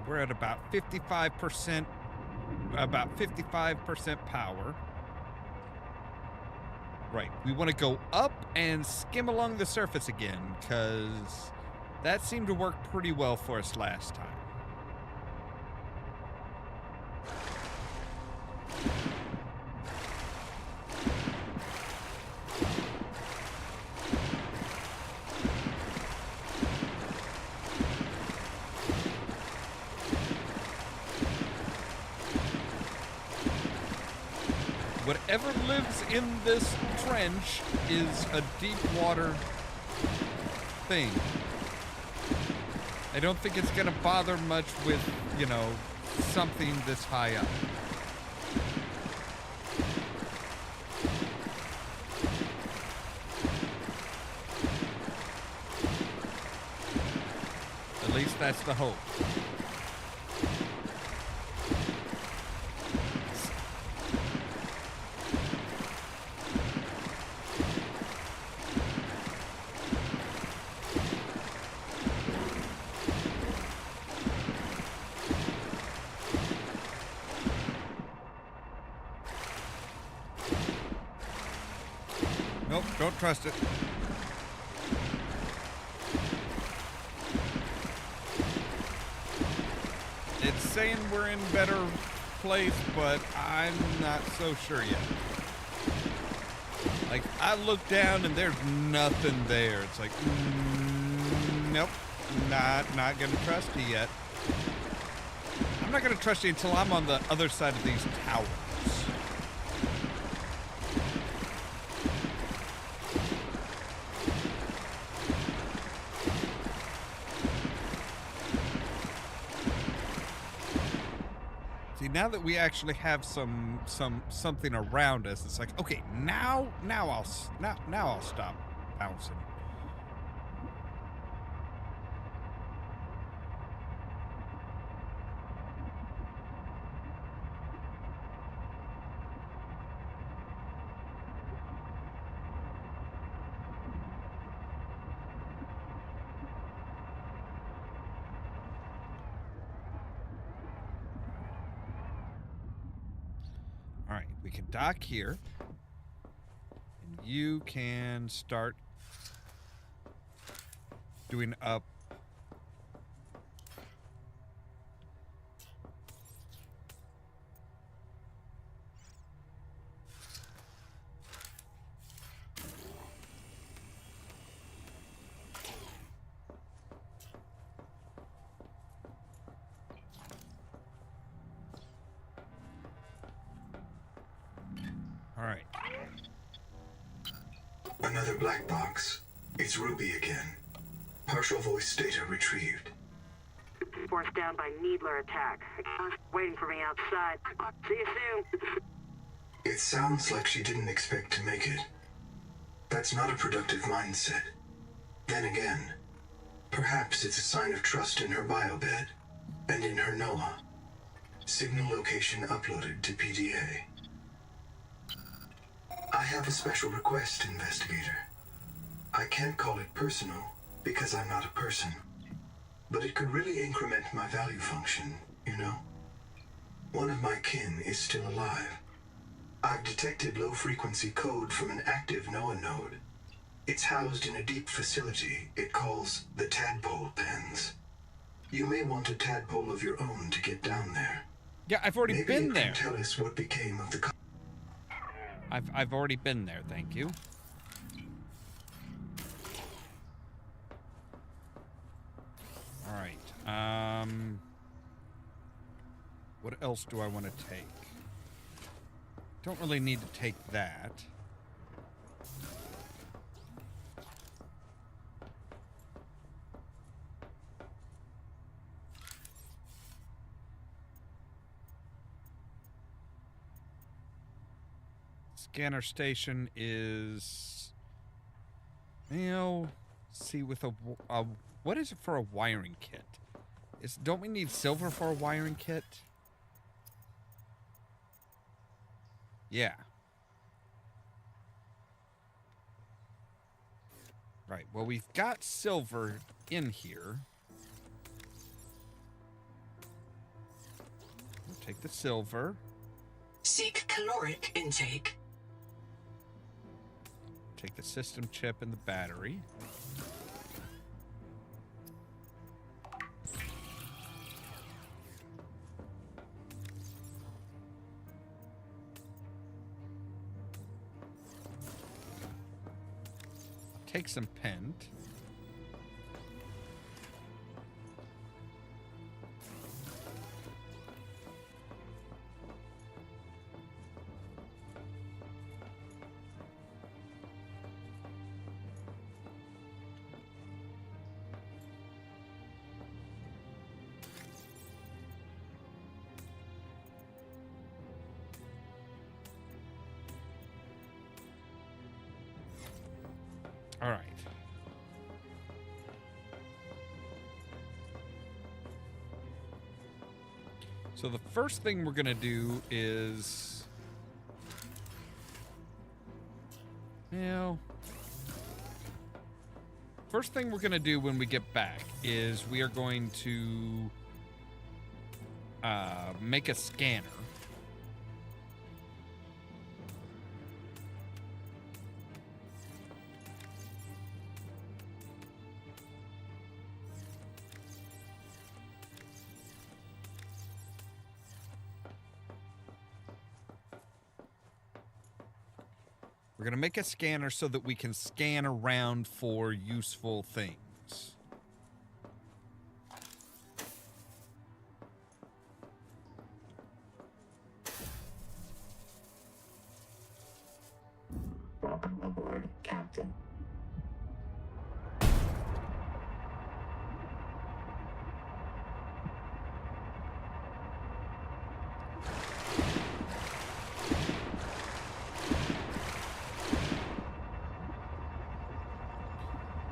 We're at about 55%, power. Right. We want to go up and skim along the surface again, because that seemed to work pretty well for us last time. Whatever lives in this trench is a deep water thing. I don't think it's going to bother much with, you know, something this high up. At least that's the hope. Nope, don't trust it. It's saying we're in better place, but I'm not so sure yet. Like, I look down and there's nothing there. It's like, nope, not gonna trust you yet. I'm not gonna trust you until I'm on the other side of these towers. See, now that we actually have something around us, it's like, okay, now I'll stop bouncing. All right, we can dock here. And you can start doing up. All right. Another black box. It's Ruby again. Partial voice data retrieved. Forced down by Needler attack. Waiting for me outside. See you soon. It sounds like she didn't expect to make it. That's not a productive mindset. Then again, perhaps it's a sign of trust in her biobed and in her NOAA. Signal location uploaded to PDA. I have a special request, investigator. I can't call it personal because I'm not a person, but it could really increment my value function, you know? One of my kin is still alive. I've detected low-frequency code from an active NOAA node. It's housed in a deep facility it calls the Tadpole Pens. You may want a tadpole of your own to get down there. Yeah, I've already Maybe been you there. can tell us what became of the... I've already been there, thank you. All right. What else do I want to take? Don't really need to take that. Scanner station is, see with a what is it for a wiring kit? Don't we need silver for a wiring kit? Yeah. Right, well, we've got silver in here. We'll take the silver. Seek caloric intake. Take the system chip and the battery. Take some pent. All right. So the first thing we're going to do is, first thing we're going to do when we get back is we are going to make a scanner. We're going to make a scanner so that we can scan around for useful things. Welcome aboard, Captain.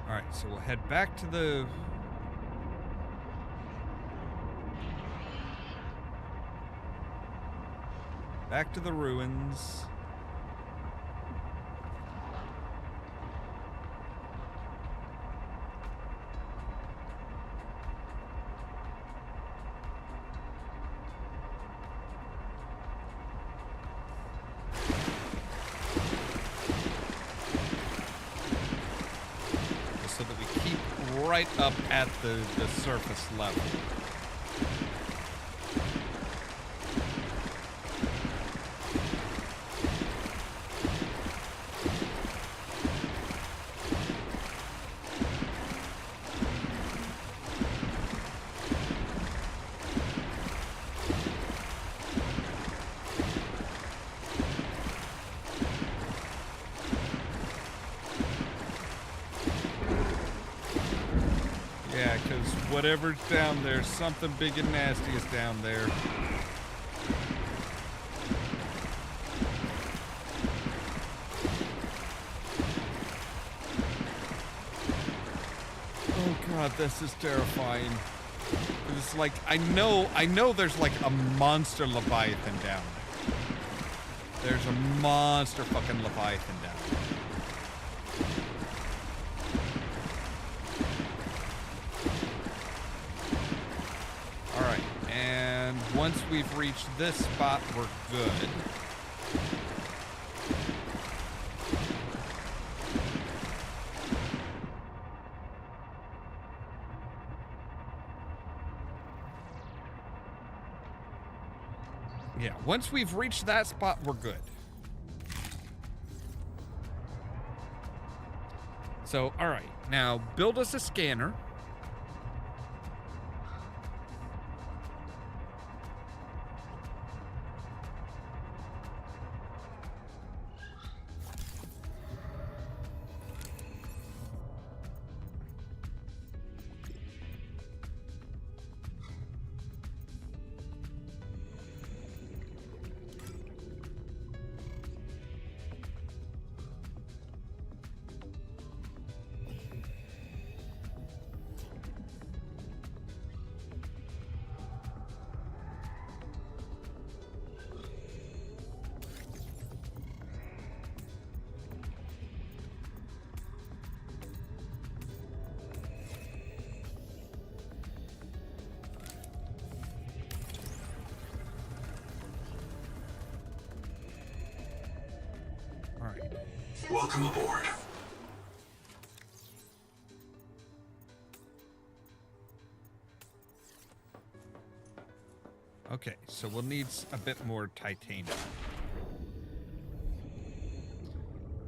Alright, so we'll head back to the... back to the ruins. So that we keep right up at the surface level. Yeah, because whatever's down there, something big and nasty is down there. Oh god, this is terrifying. It's like, I know there's like a monster Leviathan down there. There's a monster fucking Leviathan down there. Alright, and once we've reached this spot, we're good. Yeah, once we've reached that spot, we're good. So, alright, now build us a scanner. Alright. Welcome aboard. Okay, so we'll need a bit more titanium.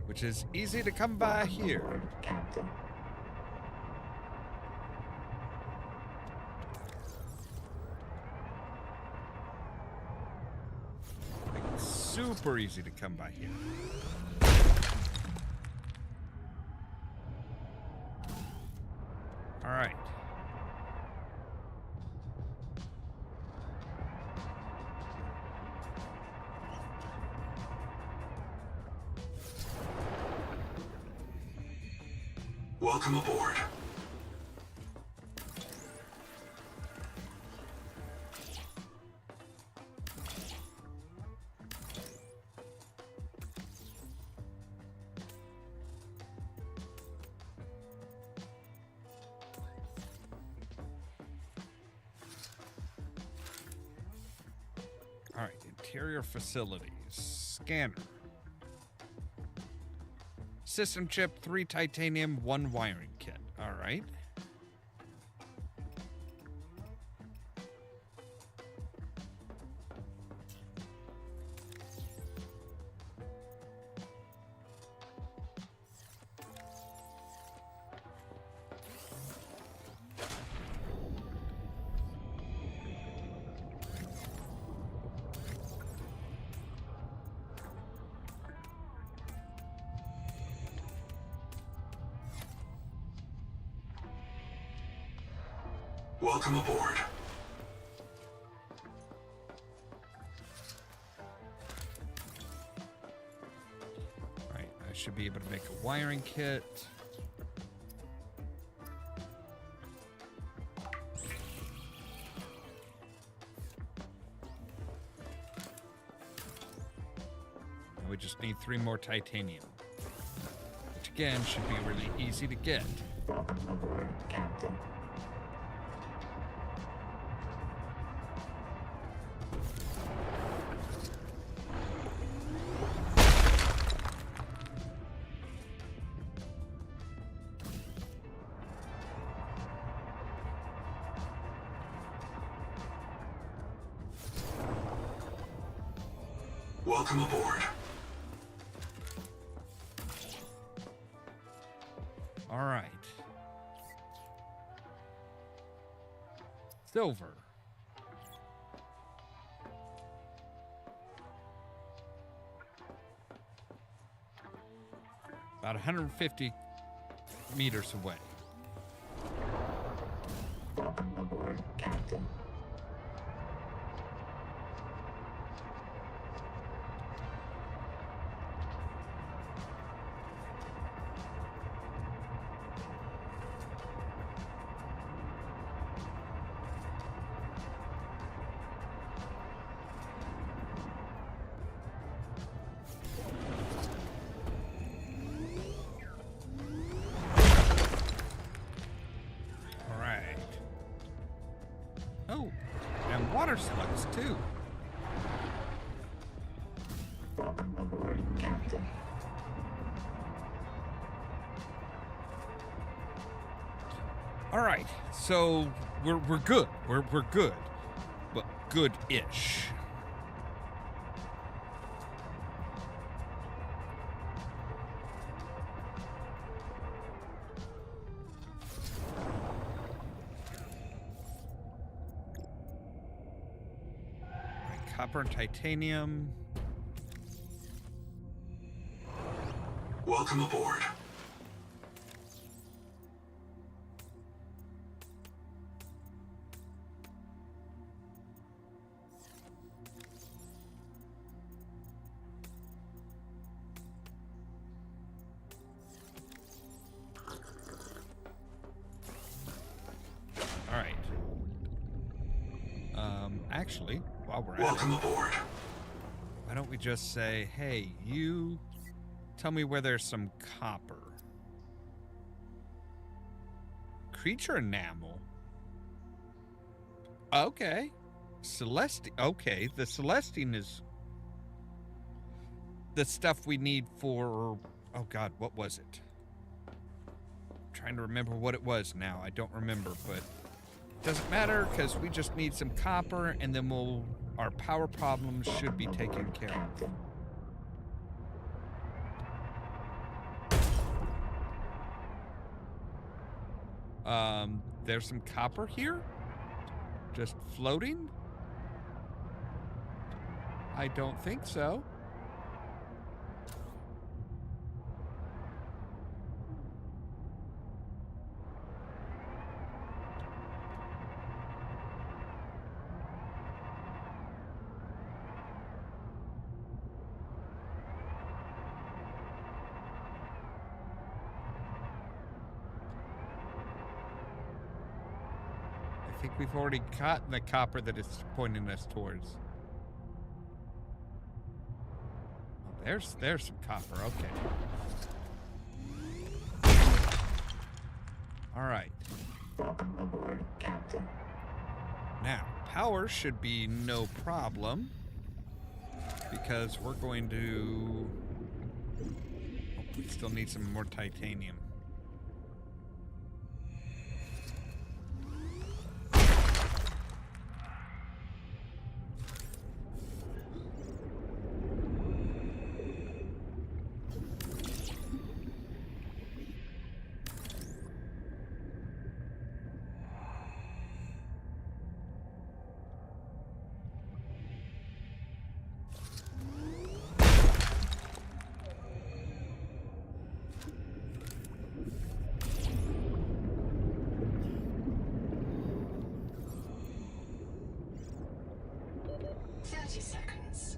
Which is easy to come by here. Captain. Super easy to come by here. All right. Welcome aboard. All right, interior facilities. Scanner. System chip, 3 titanium, 1 wiring kit. All right. Welcome aboard. Alright, I should be able to make a wiring kit. And we just need 3 more titanium. Which again should be really easy to get. Welcome aboard, Captain. Welcome aboard. All right. Silver. About 150 meters away. Welcome aboard, Captain. All right. Oh, and water slugs too. Welcome aboard, Captain. All right, so we're good. We're good, but good-ish. Right, copper and titanium. Welcome aboard. All right. Actually, while we're at Welcome it, aboard. why don't we just say, hey, you tell me where there's some copper. Creature enamel? Okay. Okay, the Celestine is the stuff we need for... Oh god, what was it? I'm trying to remember what it was now. I don't remember, but doesn't matter because we just need some copper and then our power problems should be taken care of. There's some copper here? Just floating? I don't think so. I think we've already gotten the copper that it's pointing us towards. Oh, there's some copper. Okay. All right. Welcome aboard, Captain. Now, power should be no problem because we're going to... Oh, we still need some more titanium. 30 seconds.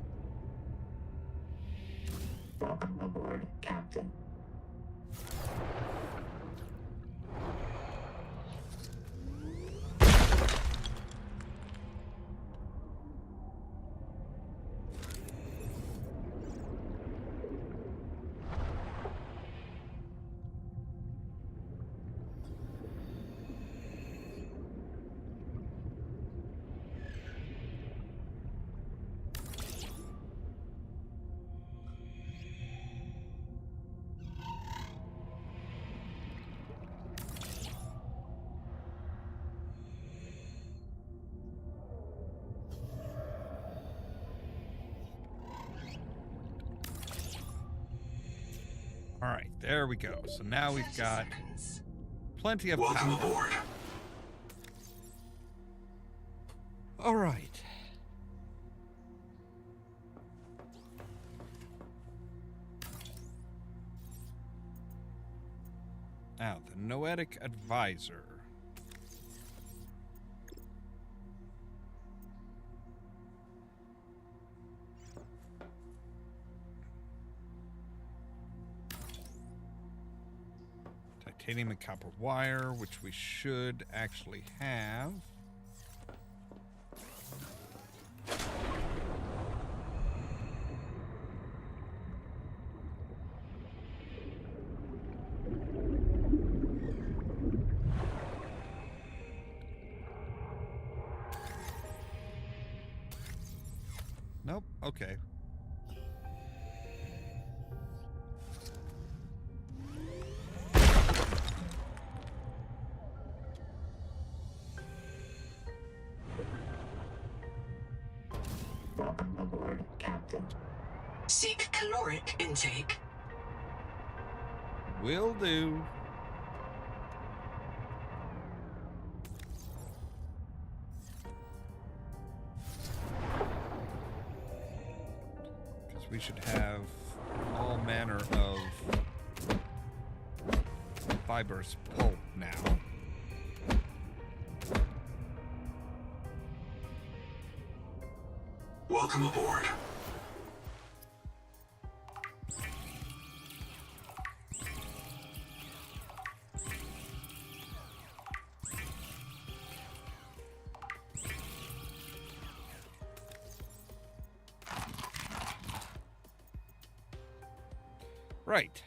Welcome aboard, Captain. All right, there we go. So now we've 30 got seconds. plenty of Welcome power. aboard. All right. Now, the Noetic Advisor. Titanium and copper wire, which we should actually have. Nope, okay. Welcome aboard, Captain. Seek caloric intake. Will do. Because we should have all manner of fibrous pulp now. Welcome aboard. Right.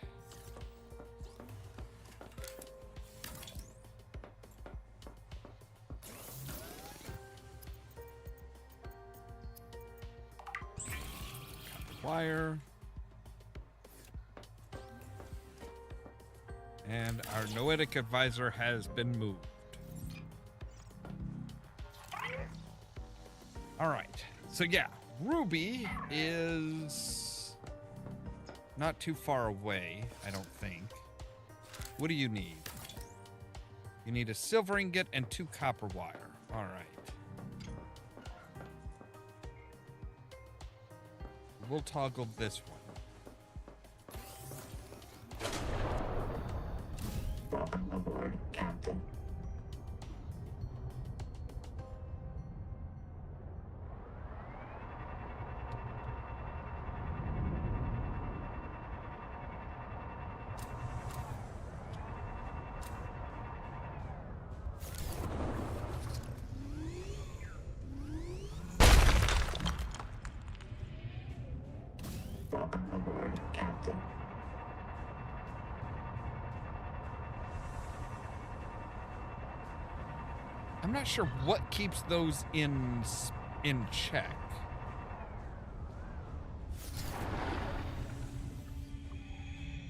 Copper wire. And our Noetic Advisor has been moved. All right. So yeah, Ruby is not too far away, I don't think. What do you need? You need a silver ingot and 2 copper wire. All right. We'll toggle this one. Welcome aboard, Captain. Welcome aboard, Captain. I'm not sure what keeps those in check.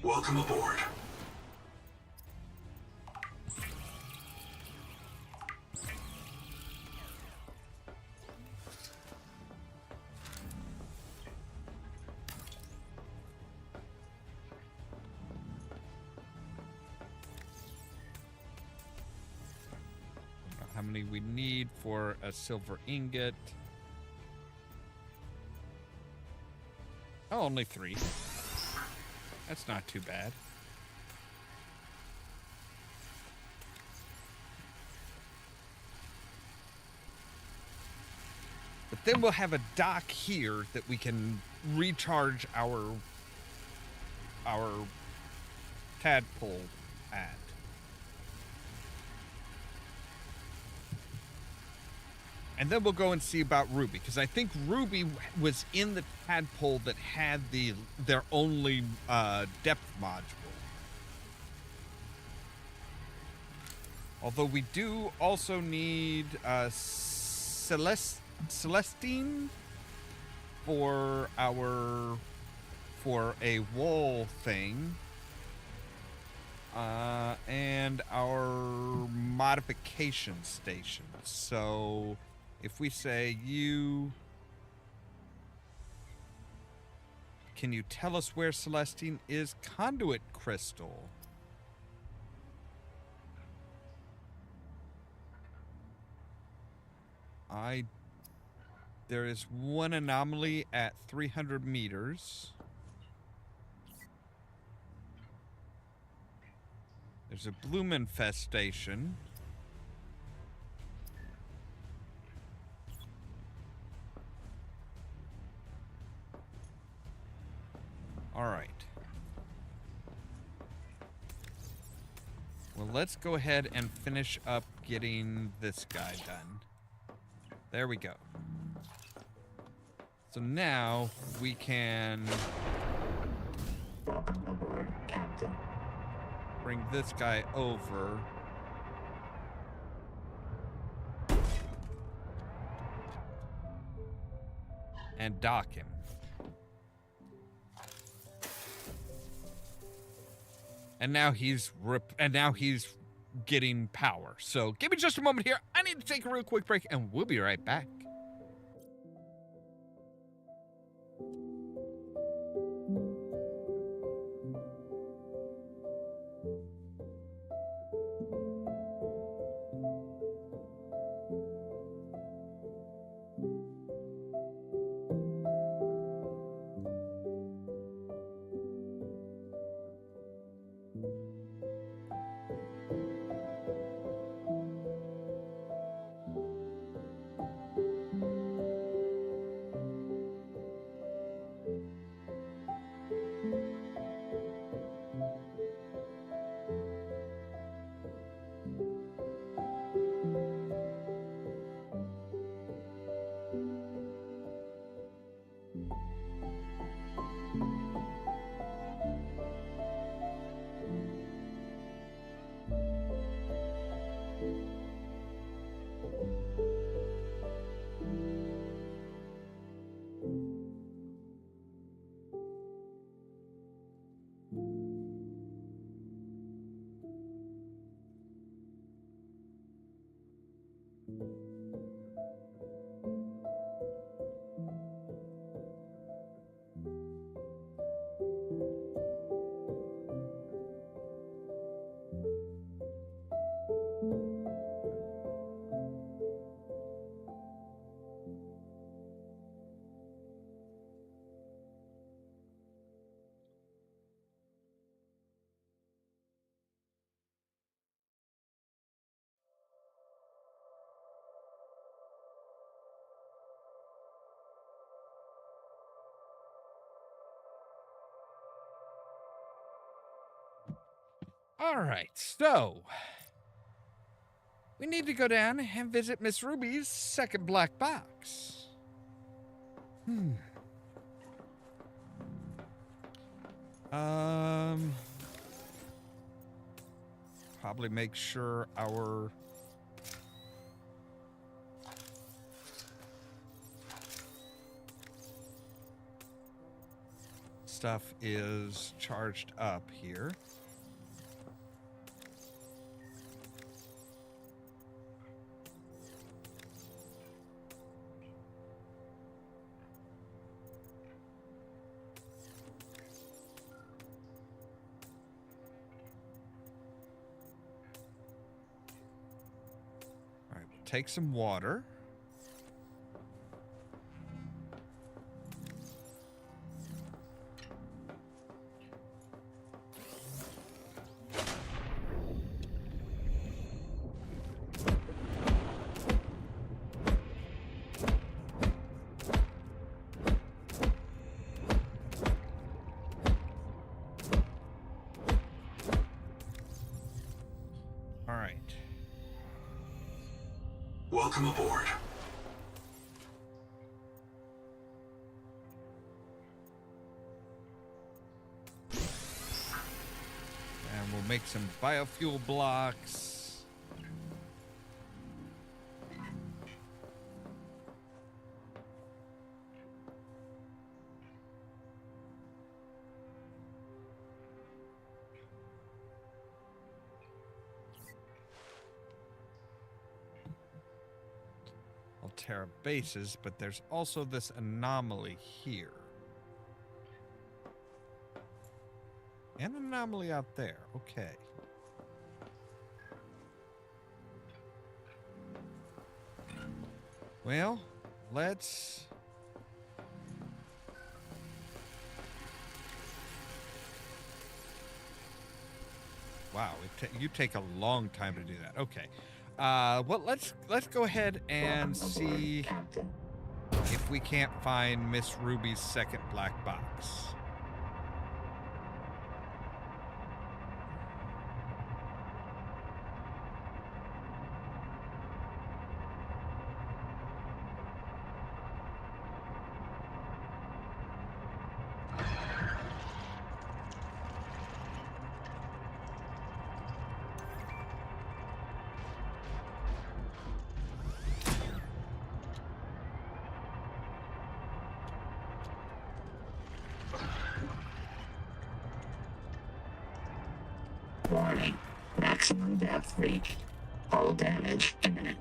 Welcome aboard. How many we need for a silver ingot? Oh, only 3. That's not too bad. The But then we'll have a dock here that we can recharge our tadpole at. And then we'll go and see about Ruby, because I think Ruby was in the tadpole that had their only depth module. Although we do also need Celestine for a wall thing. And our modification station. So if we say can you tell us where Celestine is? Conduit crystal. There is one anomaly at 300 meters. There's a bloom infestation. All right. Well, let's go ahead and finish up getting this guy done. There we go. So now we can bring this guy over. And dock him. And now he's getting power. So give me just a moment here. I need to take a real quick break and we'll be right back. All right, so we need to go down and visit Miss Ruby's second black box. Probably make sure our stuff is charged up here. Take some water. Welcome aboard. And we'll make some biofuel blocks. Altera bases, but there's also this anomaly here. An anomaly out there. Okay. Well, let's... Wow, you take a long time to do that. Okay. Well, let's go ahead and see if we can't find Miss Ruby's second black box. Warning. Maximum depth reached. Hull damage imminent.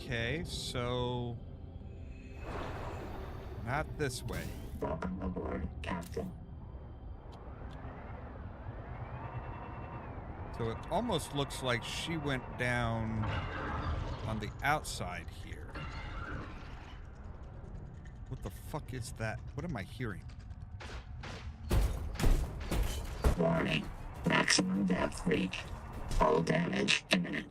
Okay, so... Not this way. Welcome aboard, Captain. So it almost looks like she went down on the outside here. What the fuck is that? What am I hearing? Warning. Maximum depth reached. Hull damage imminent.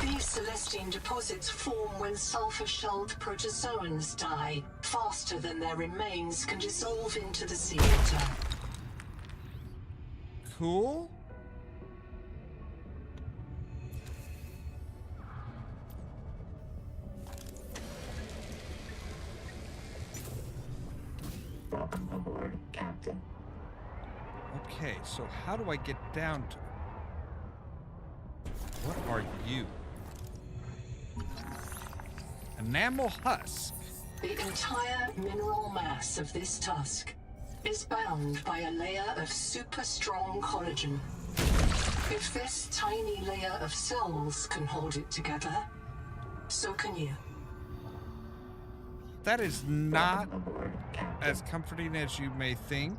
These Celestine deposits form when sulfur-shelled protozoans die, faster than their remains can dissolve into the sea water. Cool. Welcome aboard, Captain. Okay, so how do I get down to... What are you? Enamel husk. The entire mineral mass of this tusk is bound by a layer of super strong collagen. If this tiny layer of cells can hold it together, so can you. That is not as comforting as you may think.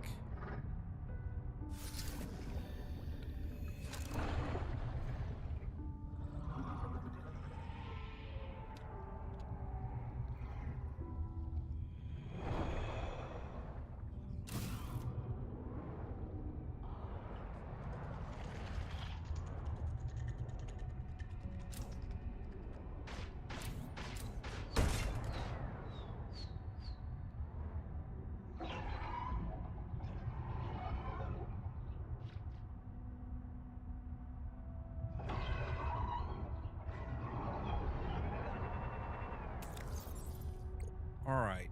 All right.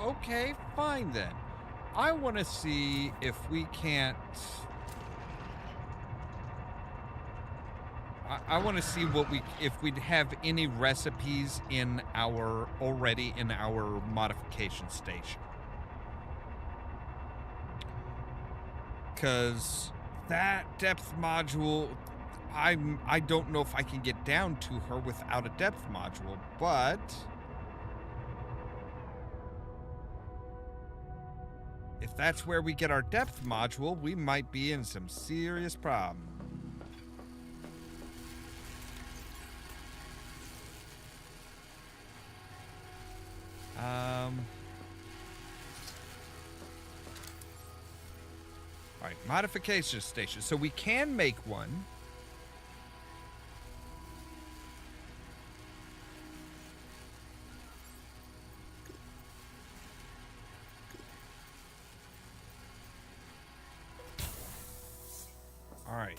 Okay, fine then. I want to see if we can't... I want to see if we'd have any recipes already in our modification station. Because that depth module, I don't know if I can get down to her without a depth module, but if that's where we get our depth module, we might be in some serious problem. All right, modification station. So we can make one. All right.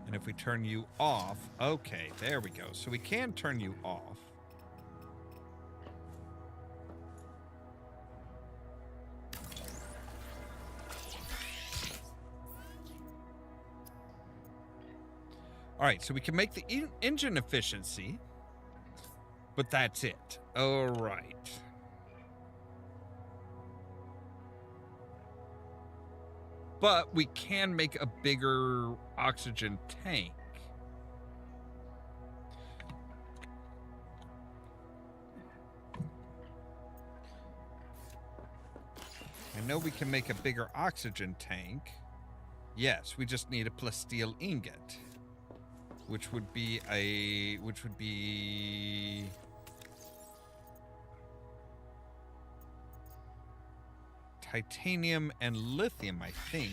And if we turn you off, okay, there we go. So we can turn you off. All right, so we can make the engine efficiency, but that's it. All right. But we can make a bigger oxygen tank. I know we can make a bigger oxygen tank. Yes, we just need a plasteel ingot, which would be titanium and lithium, I think.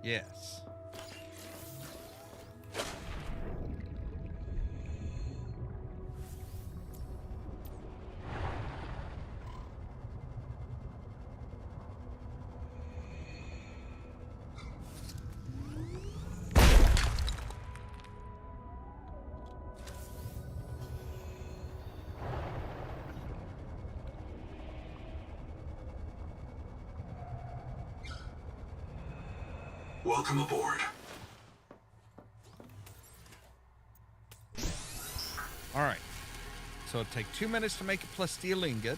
Yes. Welcome aboard. All right. So it'll take 2 minutes to make a plasteel ingot.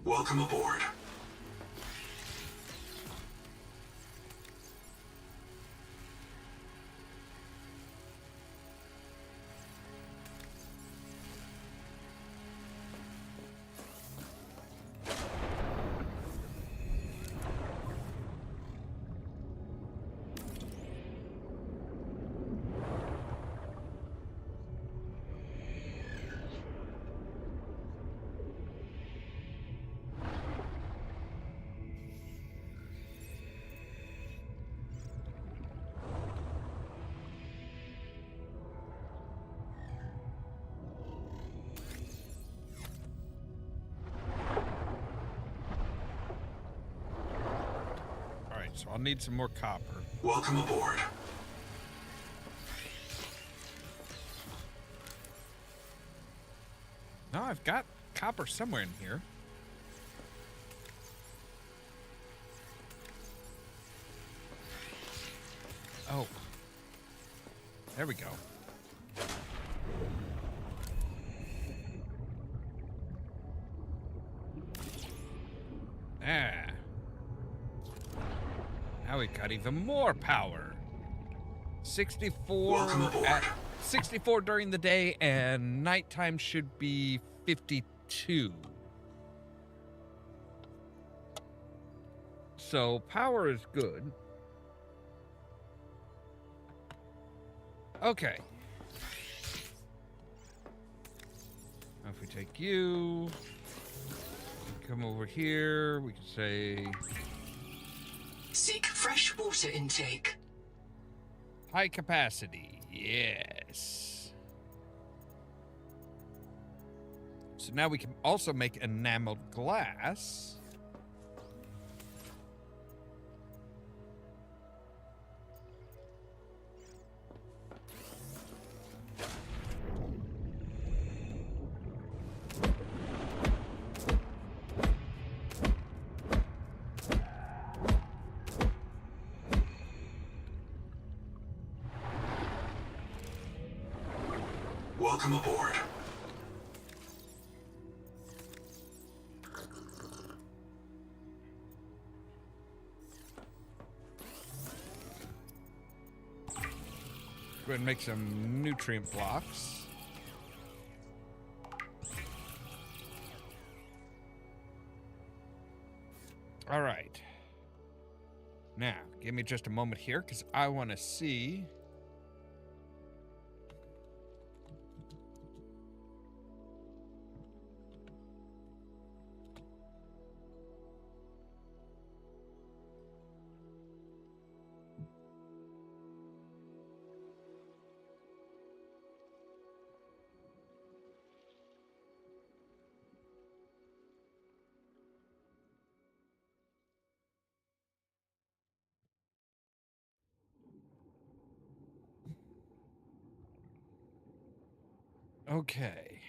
Welcome aboard. So I'll need some more copper. Welcome aboard. No, I've got copper somewhere in here. Oh. There we go. Ah. Now we got even more power. 64 Welcome aboard. 64 during the day, and nighttime should be 52. So power is good. Okay. Now if we take you, come over here, we can say Seek fresh water intake. high capacity. Yes. So now we can also make enameled glass. Welcome aboard. Go ahead and make some nutrient blocks. All right. Now, give me just a moment here, because I want to see. Okay.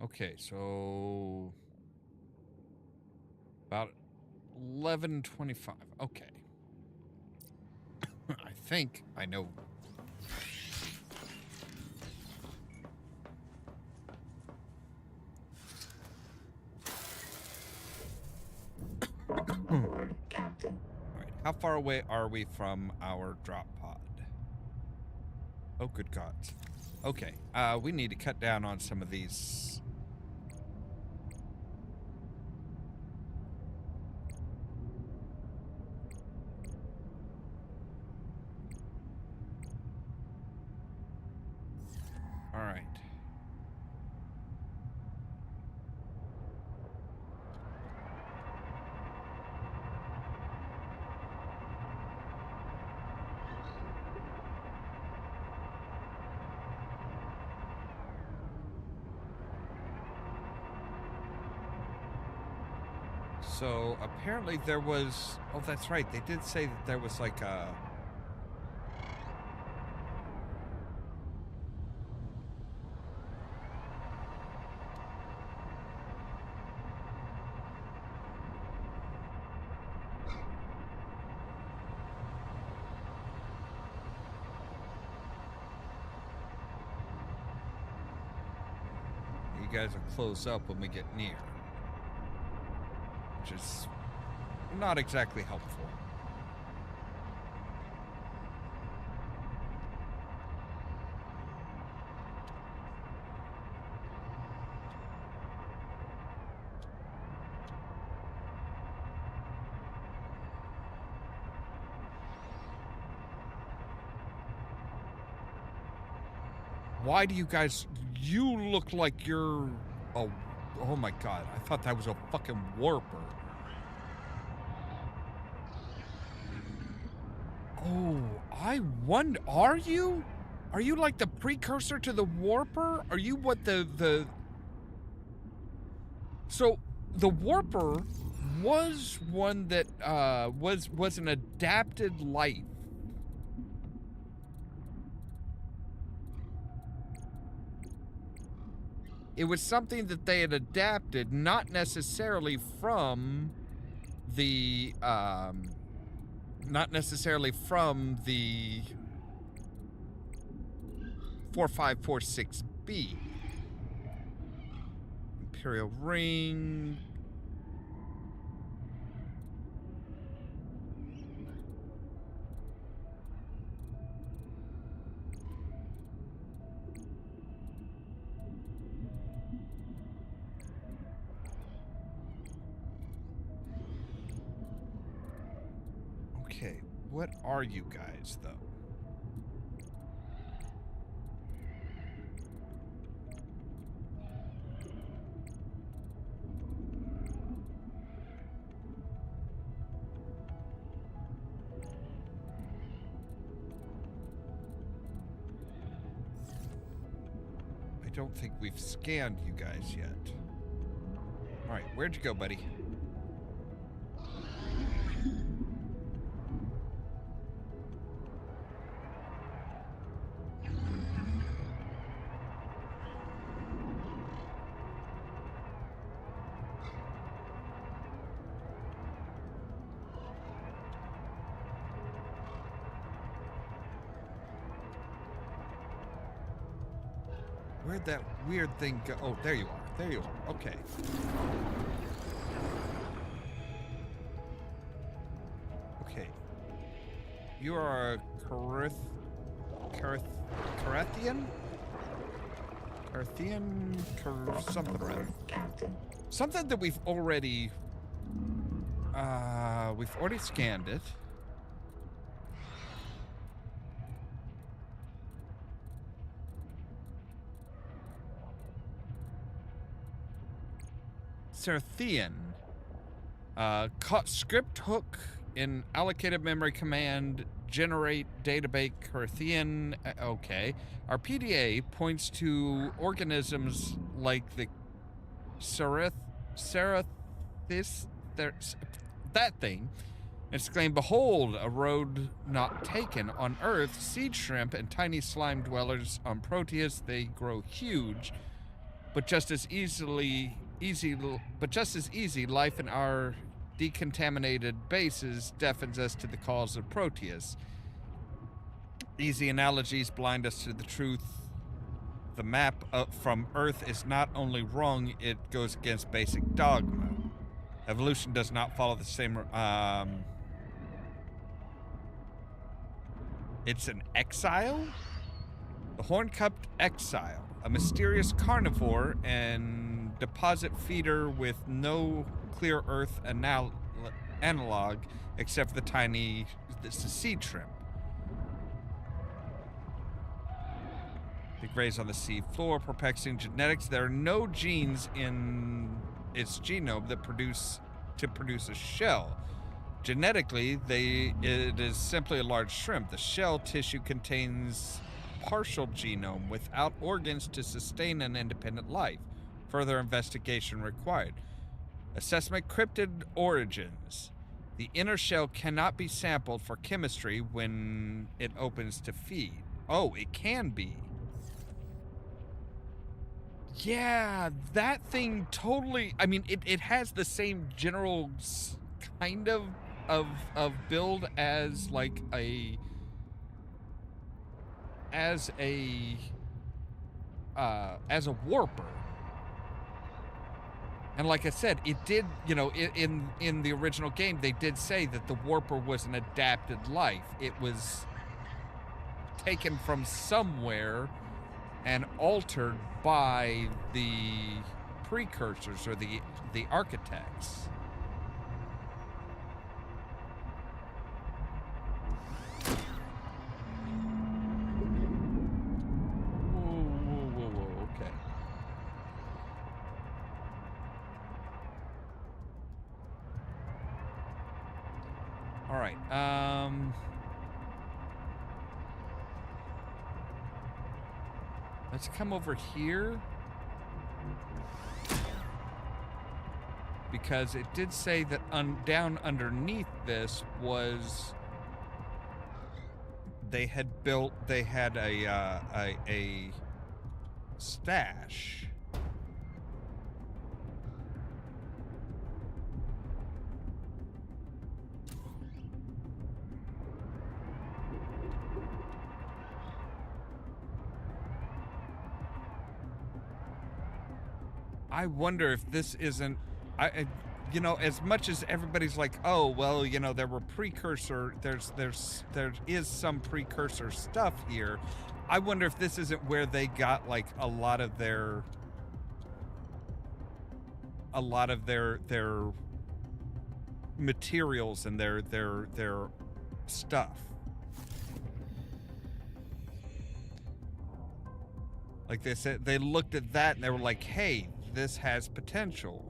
Okay, so about 11:25. Okay. I think I know. Captain. All right, how far away are we from our drop pod? Oh, good God. Okay, we need to cut down on some of these. All right. So apparently there was. Oh, that's right. They did say that there was like a. You guys will close up when we get near. Which is not exactly helpful. Why do you guys... You look like you're... Oh my God, I thought that was a fucking warper. Oh, I wonder... Are you? Are you like the precursor to the warper? Are you what the... So, the warper was one that was an adapted life. It was something that they had adapted, not necessarily from the, not necessarily from the 4546B. Imperial Ring. Okay, what are you guys, though? I don't think we've scanned you guys yet. All right, where'd you go, buddy? Where'd that weird thing go? Oh, there you are. There you are. Okay. Okay. You are a Carathian? Something or other. Something that we've already scanned it. Serthian. Script hook in allocated memory command generate database Carathian. Okay. Our PDA points to organisms like the Cerathis, that thing, exclaimed, "Behold, a road not taken. On Earth, seed shrimp and tiny slime dwellers on Proteus, they grow huge, but just as easy, life in our decontaminated bases deafens us to the cause of Proteus. Easy analogies blind us to the truth. The map from Earth is not only wrong, it goes against basic dogma. Evolution does not follow the same... It's an exile? The horn-cupped exile. A mysterious carnivore and deposit feeder with no clear Earth analog except for the seed shrimp. They graze on the sea floor, perplexing genetics. There are no genes in its genome that produce a shell. Genetically, it is simply a large shrimp. The shell tissue contains partial genome without organs to sustain an independent life. Further investigation required. Assessment: cryptid origins. The inner shell cannot be sampled for chemistry when it opens to feed. Oh, it can be. Yeah, that thing totally... I mean, it has the same general kind of build as like as a warper. And like I said, it did, in the original game, they did say that the warper was an adapted life. It was taken from somewhere and altered by the precursors or the architects. Whoa, okay. All right, let's come over here, because it did say that down underneath this was they had a stash. I wonder if this isn't... you know, as much as everybody's like, oh, well, you know, there were precursor... There is some precursor stuff here. I wonder if this isn't where they got, like, a lot of their materials and their stuff. Like they said, they looked at that and they were like, hey, this has potential.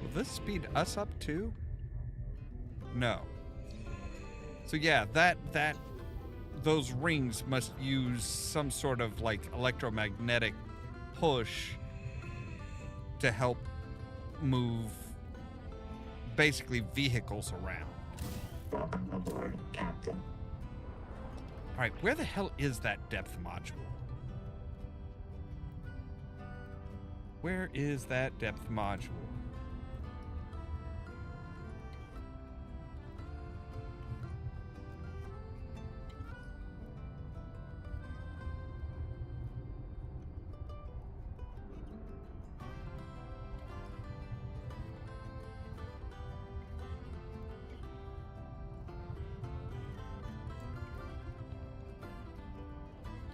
Will this speed us up too? No. So yeah, those rings must use some sort of like electromagnetic push to help move basically vehicles around. Welcome aboard, Captain. All right, where the hell is that depth module? Where is that depth module?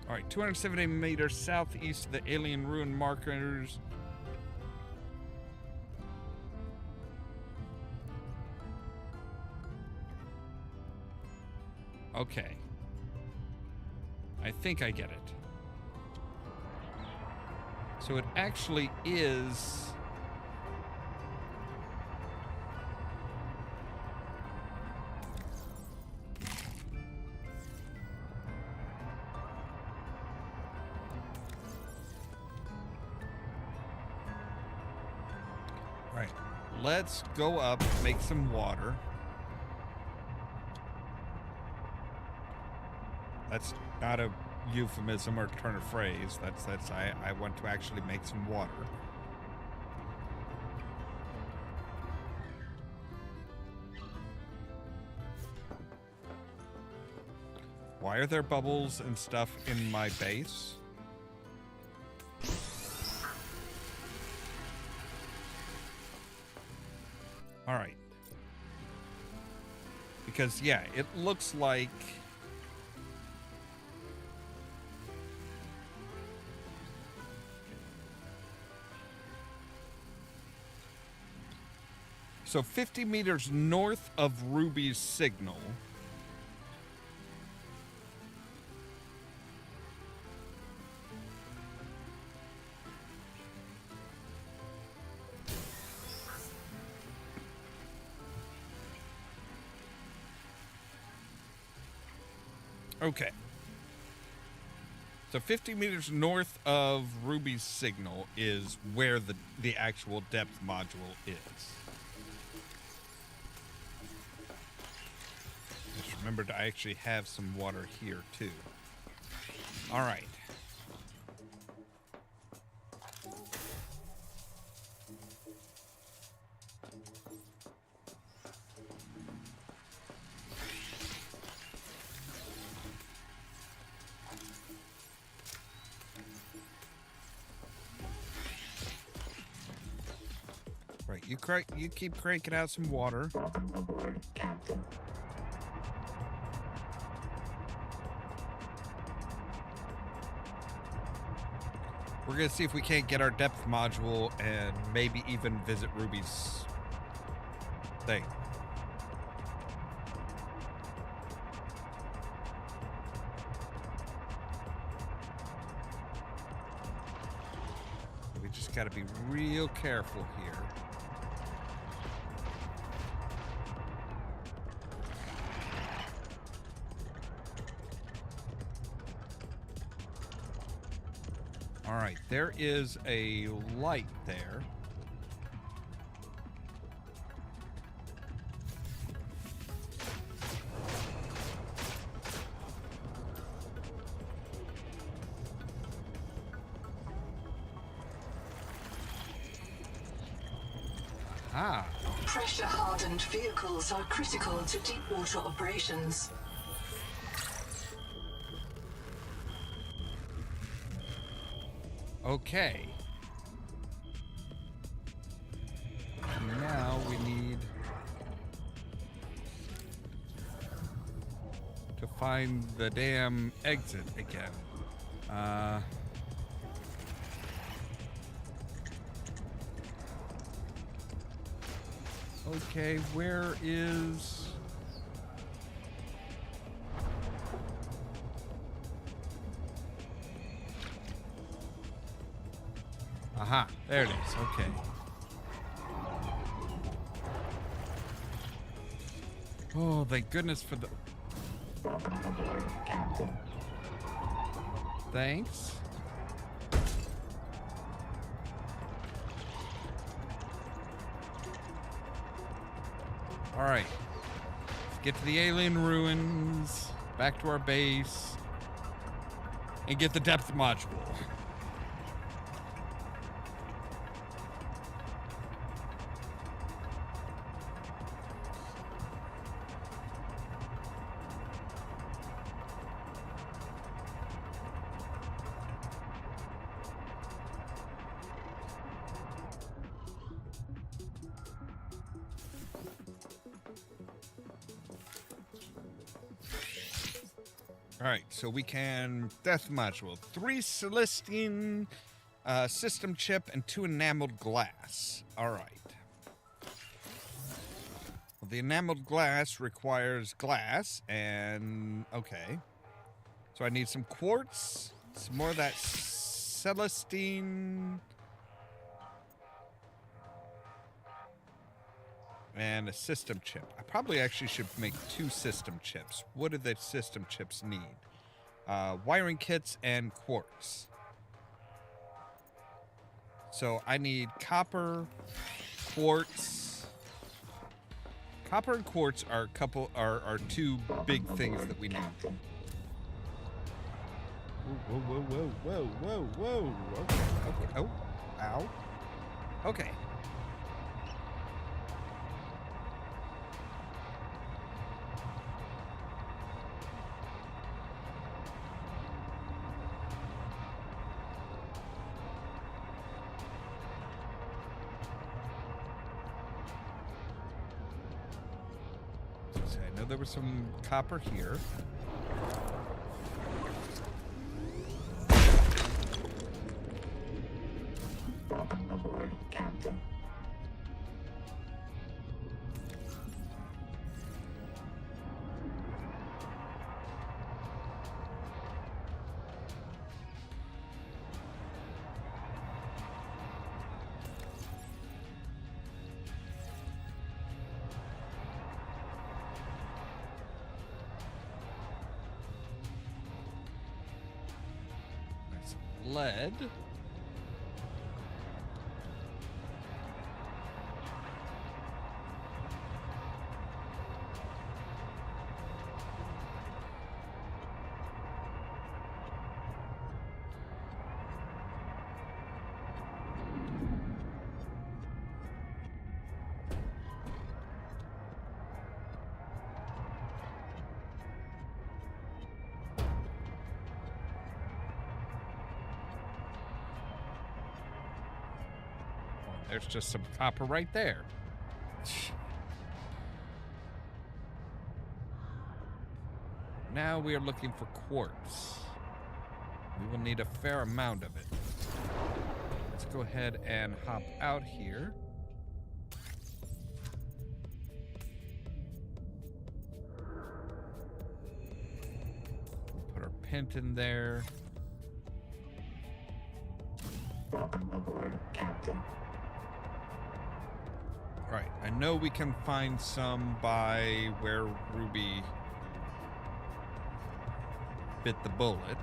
All right, 270 meters southeast of the alien ruin markers. Okay. I think I get it. So it actually is... All right, let's go up, make some water. That's not a euphemism or turn of phrase. That's I want to actually make some water. Why are there bubbles and stuff in my base? All right. Because yeah, it looks like so 50 meters north of Ruby's signal. Okay. So 50 meters north of Ruby's signal is where the actual depth module is. Just remember to actually have some water here too. All right. Right, you keep cranking out some water. Welcome aboard, Captain. We're gonna see if we can't get our depth module and maybe even visit Ruby's thing. We just gotta be real careful here. All right, there is a light there. Aha. Pressure-hardened vehicles are critical to deep-water operations. Okay. Now we need to find the damn exit again. Okay, where is... Aha, there it is. Okay. Oh, thank goodness for the... Thanks. All right. Let's get to the alien ruins, back to our base, and get the depth module. Alright, so we can death module. 3 Celestine system chip and 2 enameled glass. Alright. Well, the enameled glass requires glass, and okay. So I need some quartz, some more of that Celestine, and a system chip. I probably actually should make 2 system chips. What do the system chips need? Wiring kits and quartz. So I need copper, quartz. Copper and quartz are are 2 big things that we need. Whoa, whoa, whoa, whoa, whoa, whoa, whoa. Okay. Oh, ow. Okay. I know there was some copper here. Welcome aboard, Captain. Lead. There's just some copper right there. Now we are looking for quartz. We will need a fair amount of it. Let's go ahead and hop out here. Put our pent in there. Welcome aboard, Captain. Right, I know we can find some by where Ruby bit the bullet.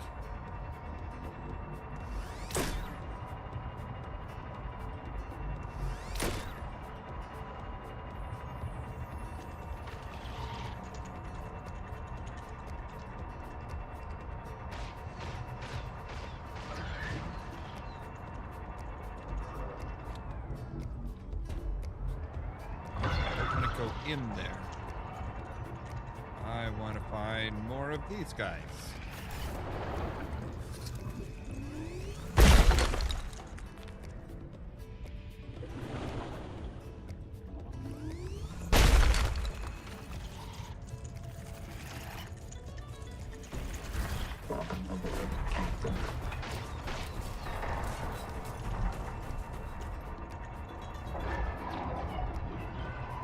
in there. I want to find more of these guys. Welcome aboard, Captain.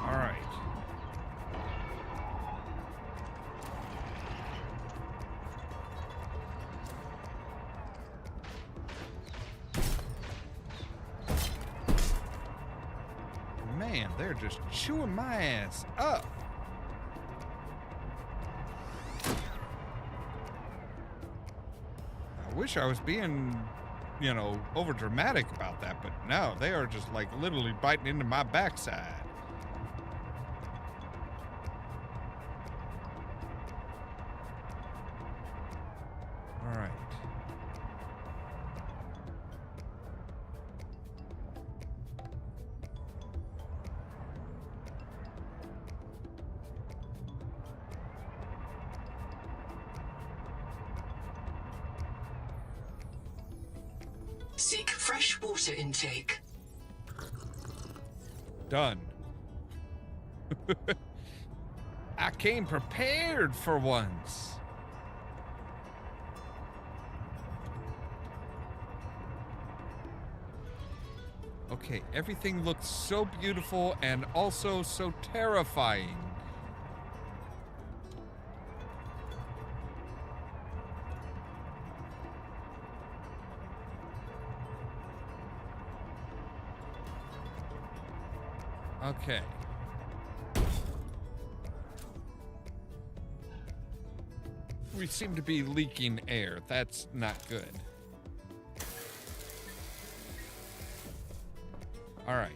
All right. Man, they're just chewing my ass up. I wish I was being, over dramatic about that, but no, they are just like literally biting into my backside. All right. Seek fresh water intake. Done. I came prepared for once. Okay, everything looks so beautiful and also so terrifying. Okay. We seem to be leaking air. That's not good. All right.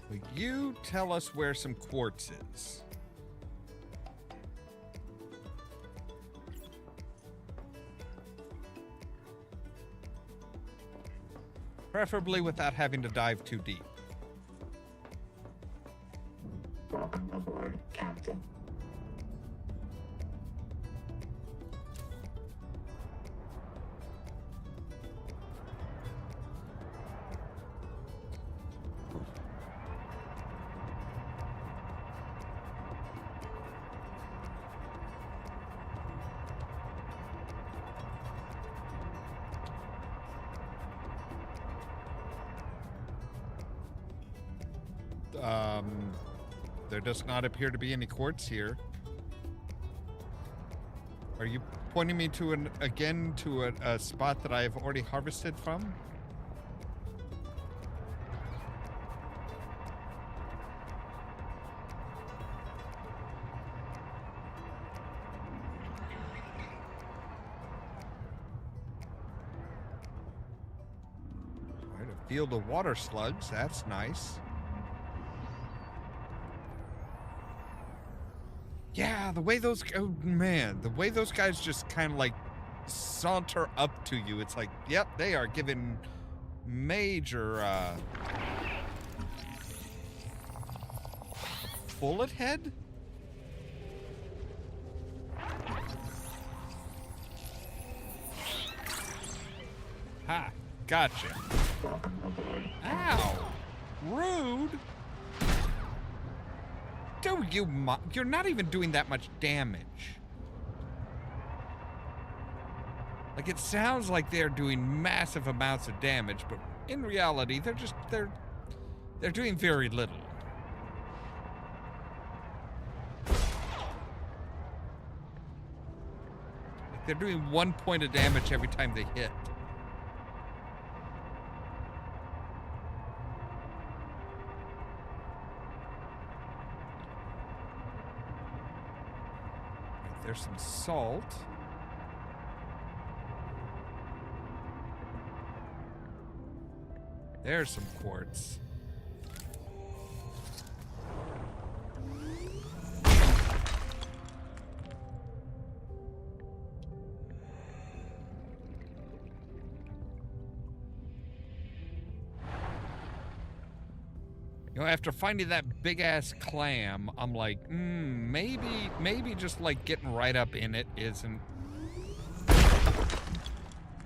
Will you tell us where some quartz is? Preferably without having to dive too deep. Welcome aboard, Captain. There does not appear to be any quartz here. Are you pointing me to a spot that I have already harvested from? All right, a field of water slugs. That's nice. Yeah, the way those guys just kind of like saunter up to you. It's like, yep, they are giving major bullet head. Ha, gotcha. Ow, rude. Dude, you're not even doing that much damage. Like, it sounds like they're doing massive amounts of damage, but in reality, they're doing very little. Like, they're doing 1 point of damage every time they hit. There's some salt. There's some quartz. You know, after finding that big-ass clam, I'm like, maybe just, like, getting right up in it isn't...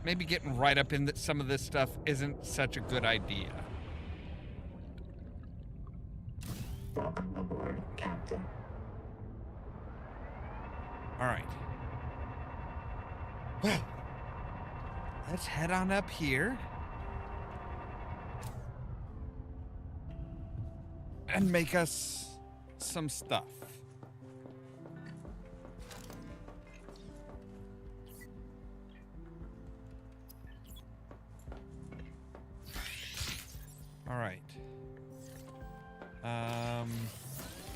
Maybe getting right up in some of this stuff isn't such a good idea. Welcome aboard, Captain. All right. Well, let's head on up here. And make us some stuff. All right.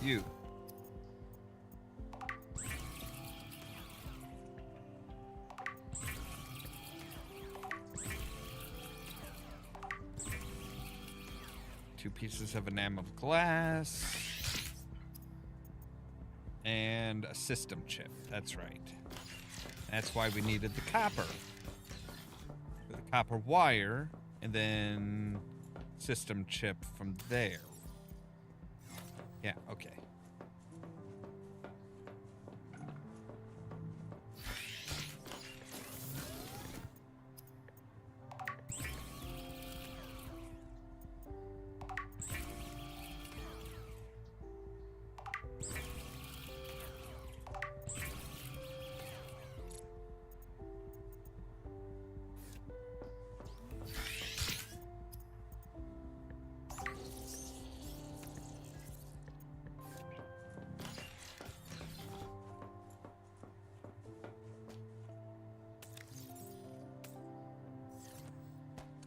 You. Two pieces of enamel glass. And a system chip. That's right. That's why we needed the copper. The copper wire, and then system chip from there. Yeah, okay.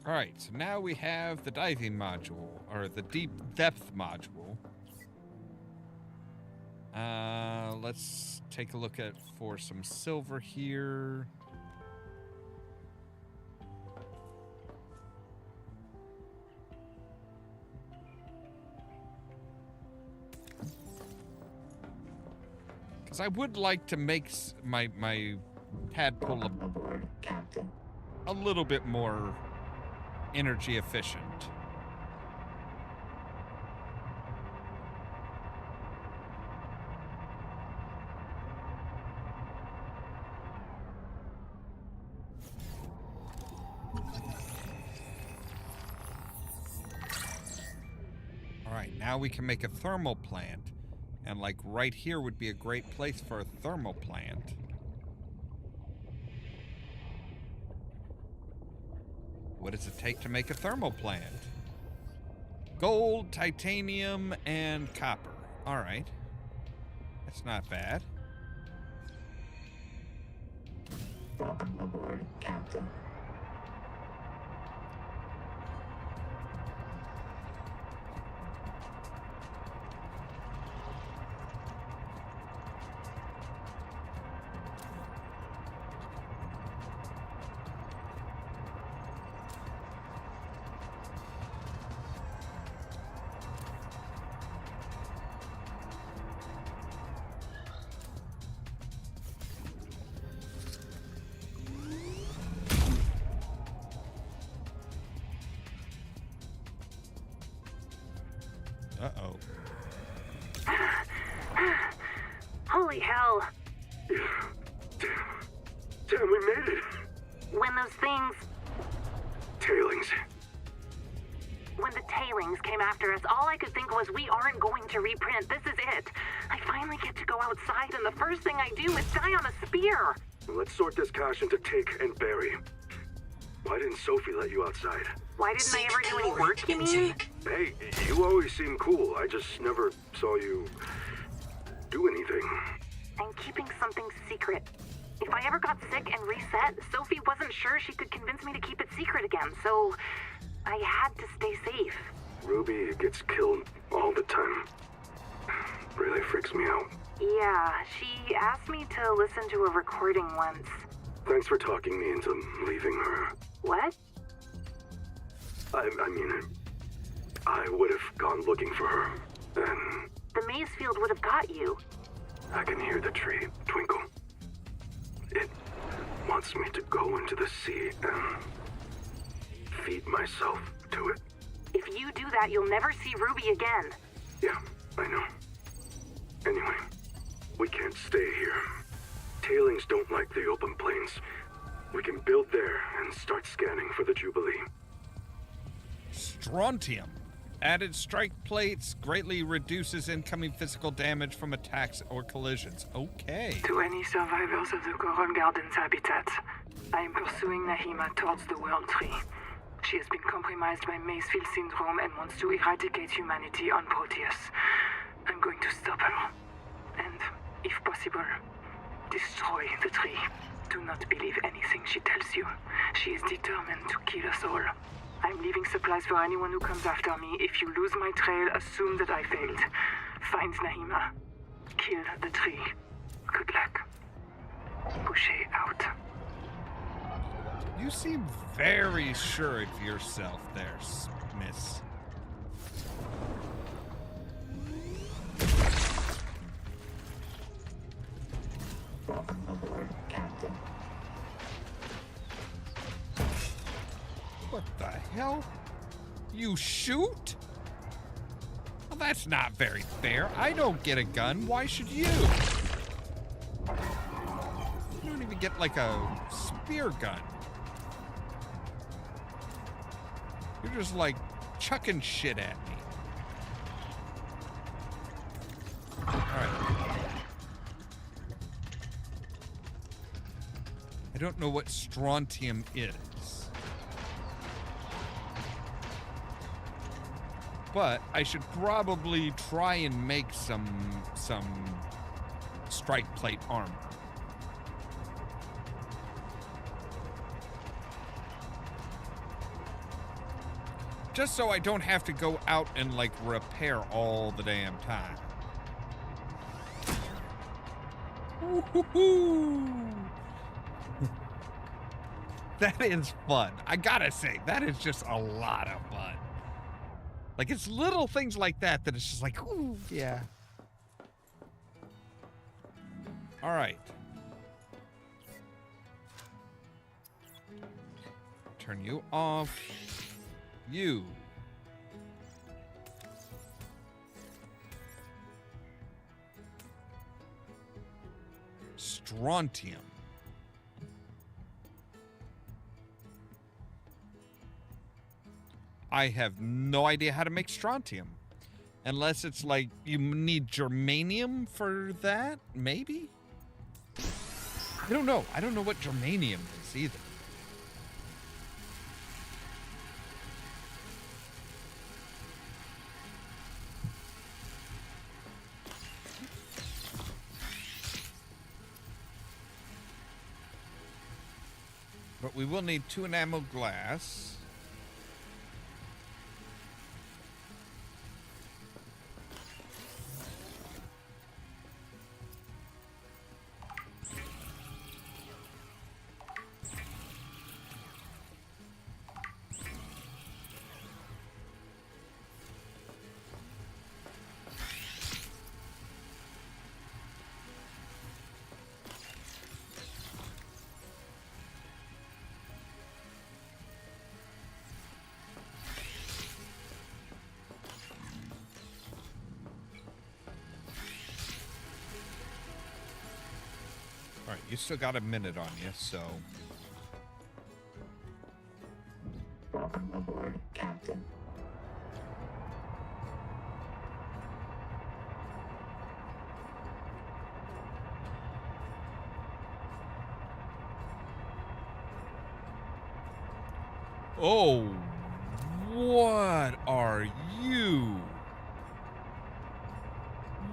All right, so now we have the diving module, or the deep depth module. Let's take a look at for some silver here. Because I would like to make my tadpole Aboard, Captain. a little bit more energy efficient. All right, now we can make a thermal plant. And like right here would be a great place for a thermal plant. What does it take to make a thermal plant? Gold, titanium, and copper. All right. That's not bad. Welcome aboard, Captain. Uh-oh. Holy hell. Damn, we made it. When those things, Tailings. when the tailings came after us, all I could think was we aren't going to reprint. This is it. I finally get to go outside, and the first thing I do is die on a spear. Let's sort this cash into take and bury. Why didn't Sophie let you outside? Why didn't I ever do any work, you mean? Hey, you always seem cool. I just never saw you do anything. I'm keeping something secret. If I ever got sick and reset, Sophie wasn't sure she could convince me to keep it secret again, so I had to stay safe. Ruby gets killed all the time. Really freaks me out. Yeah, she asked me to listen to a recording once. Thanks for talking me into leaving her. What? I mean, I would have gone looking for her, and The maze field would have got you. I can hear the tree twinkle. It wants me to go into the sea and feed myself to it. If you do that, you'll never see Ruby again. Yeah, I know. Anyway, we can't stay here. Tailings don't like the open plains. We can build there and start scanning for the Jubilee. Strontium. Added strike plates greatly reduces incoming physical damage from attacks or collisions. Okay. To any survivors of the Coral Gardens habitat, I am pursuing Nahima towards the World Tree. She has been compromised by Macefield syndrome and wants to eradicate humanity on Proteus. I'm going to stop her. And, if possible, destroy the tree. Do not believe anything she tells you. She is determined to kill us all. I'm leaving supplies for anyone who comes after me. If you lose my trail, assume that I failed. Find Nahima. Kill the tree. Good luck. Boucher out. You seem very sure of yourself there, miss. Welcome aboard, Captain. What the hell? You shoot? Well, that's not very fair. I don't get a gun. Why should you? You don't even get like a spear gun. You're just like chucking shit at me. Alright. I don't know what strontium is. But I should probably try and make some strike plate armor. Just so I don't have to go out and like repair all the damn time. Woo-hoo-hoo. That is fun. I gotta say, that is just a lot of fun. Like, it's little things like that that it's just like, ooh, yeah. All right. Turn you off. You. Strontium. I have no idea how to make strontium. Unless it's like you need germanium for that, maybe? I don't know. I don't know what germanium is either. But we will need 2 enamel glass. All right, you still got a minute on you, so... Welcome aboard, Captain. Oh, what are you?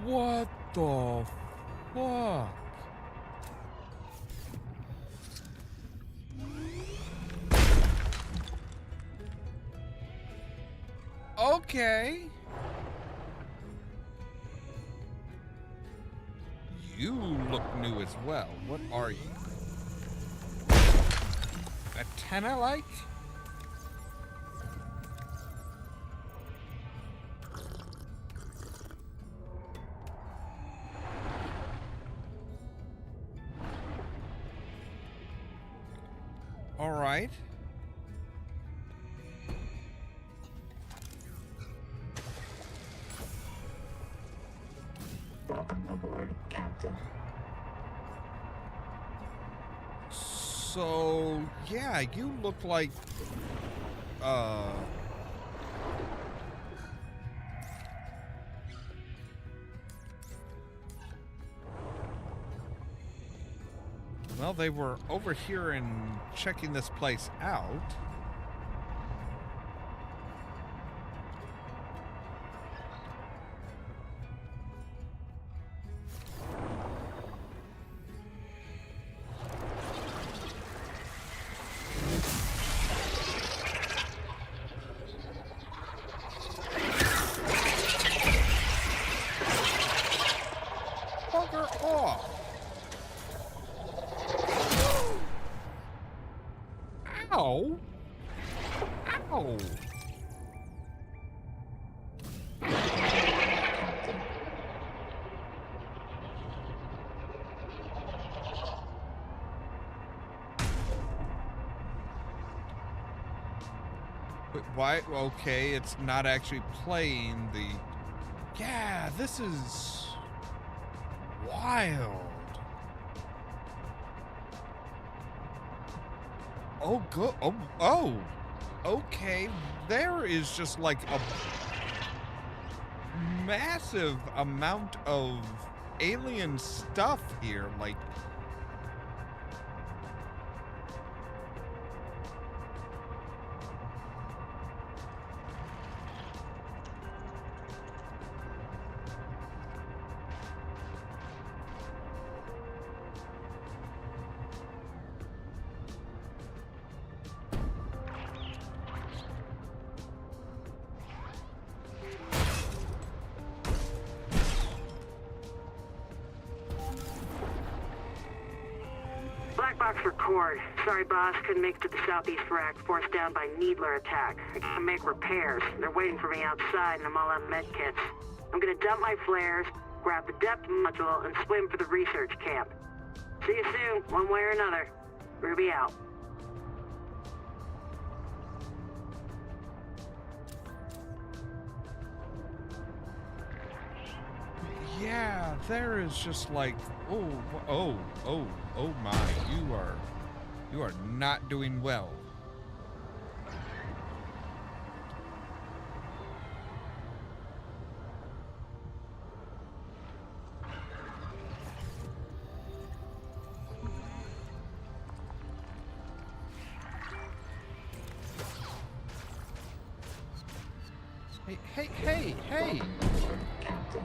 What the fuck? Okay. You look new as well. What are you? A Tenalite? All right. Welcome aboard, Captain. So, yeah, you look like, well, they were over here and checking this place out. Bugger off! Ow! Ow! Wait, why? Okay, it's not actually playing the... Yeah, this is... wild. Oh, good. Oh, okay. There is just like a massive amount of alien stuff here. Like, Black box for Cord. Sorry, boss. Couldn't make it to the southeast rack. Forced down by Needler attack. I gotta make repairs. They're waiting for me outside, and I'm all out of med kits. I'm gonna dump my flares, grab the depth module, and swim for the research camp. See you soon, one way or another. Ruby out. yeah, there is just like, oh my, you are not doing well. Hey! Captain.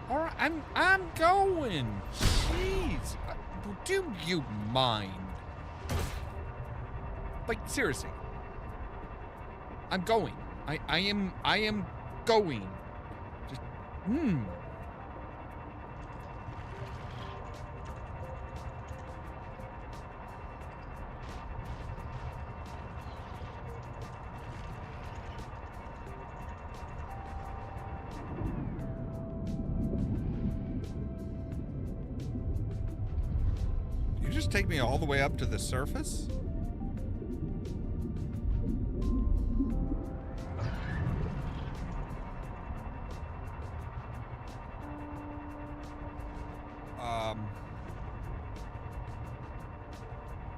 All right, I'm going. Jeez, do you mind? Like, seriously, I'm going. I am going. Just, You just take me all the way up to the surface?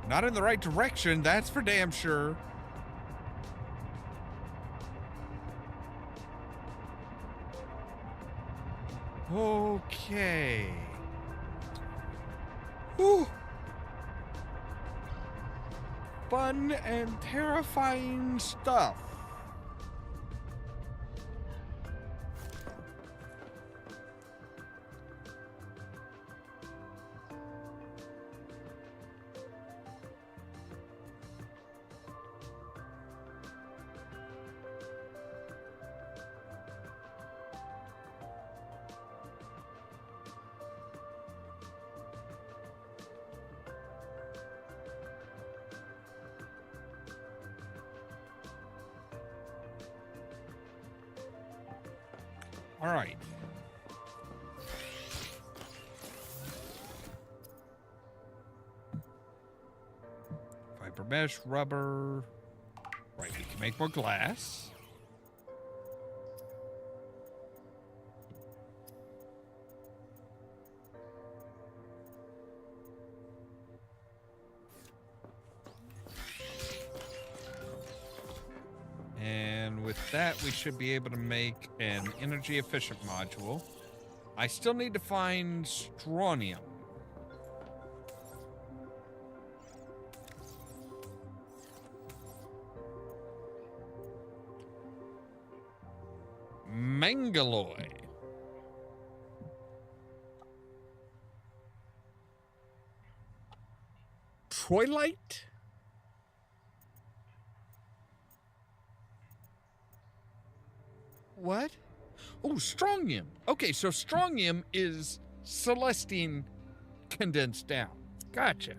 Not in the right direction, that's for damn sure. Okay. Whew. Fun and terrifying stuff. All right. Fiber mesh, rubber. Right, we can make more glass. with that, we should be able to make an energy efficient module. I still need to find strontium. Mangaloy. Troilite? What? Oh, strontium. Okay, so strontium is celestine condensed down. Gotcha.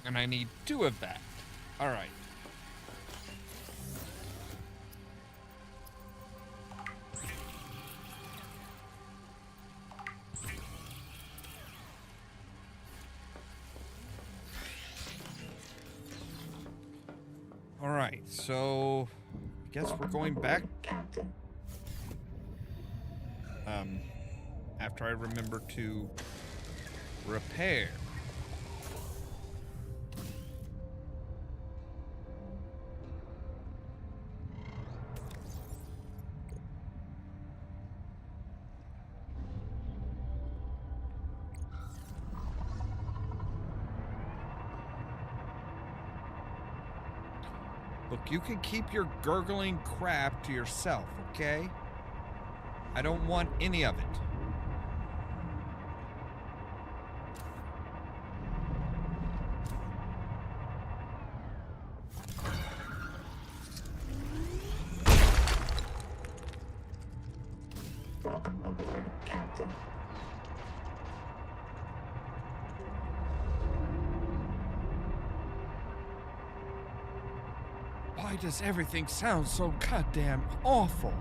And I need 2 of that. All right. All right, so I guess we're going back. After I remember to repair. Look, you can keep your gurgling crap to yourself, okay? I don't want any of it. Welcome aboard, Captain. Why does everything sound so goddamn awful?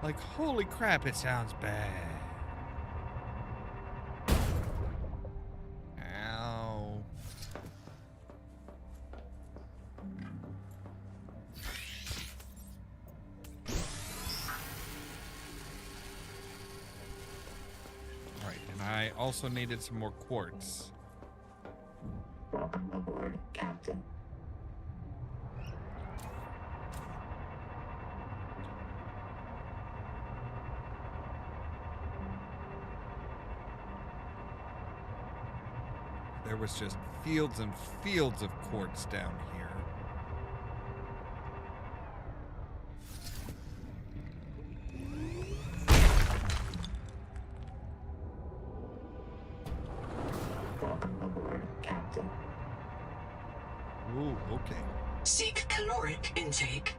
Like, holy crap, it sounds bad. Ow. Alright, and I also needed some more quartz. Welcome aboard, Captain. There was just fields and fields of quartz down here. Welcome aboard, Captain. Ooh, okay. Seek caloric intake.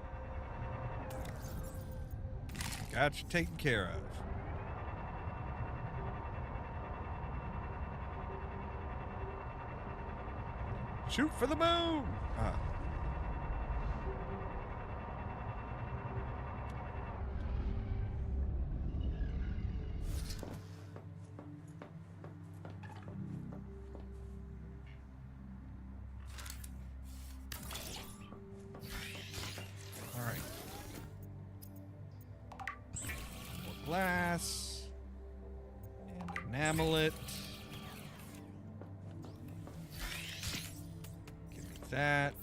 Got you taken care of. Shoot for the moon! Ah. All right. More glass. And enamel it. That.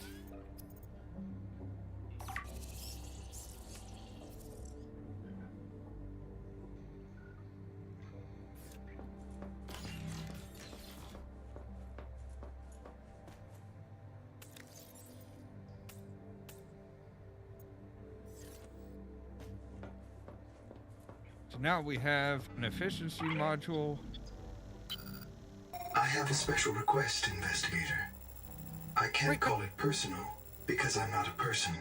So now we have an efficiency module. I have a special request, investigator. I can't Wait, call it personal because I'm not a person.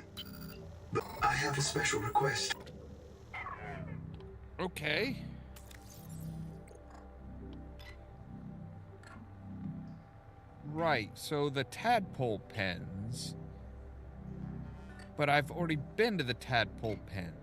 But I have a special request. Okay. Right, so the tadpole pens. But I've already been to the tadpole pens.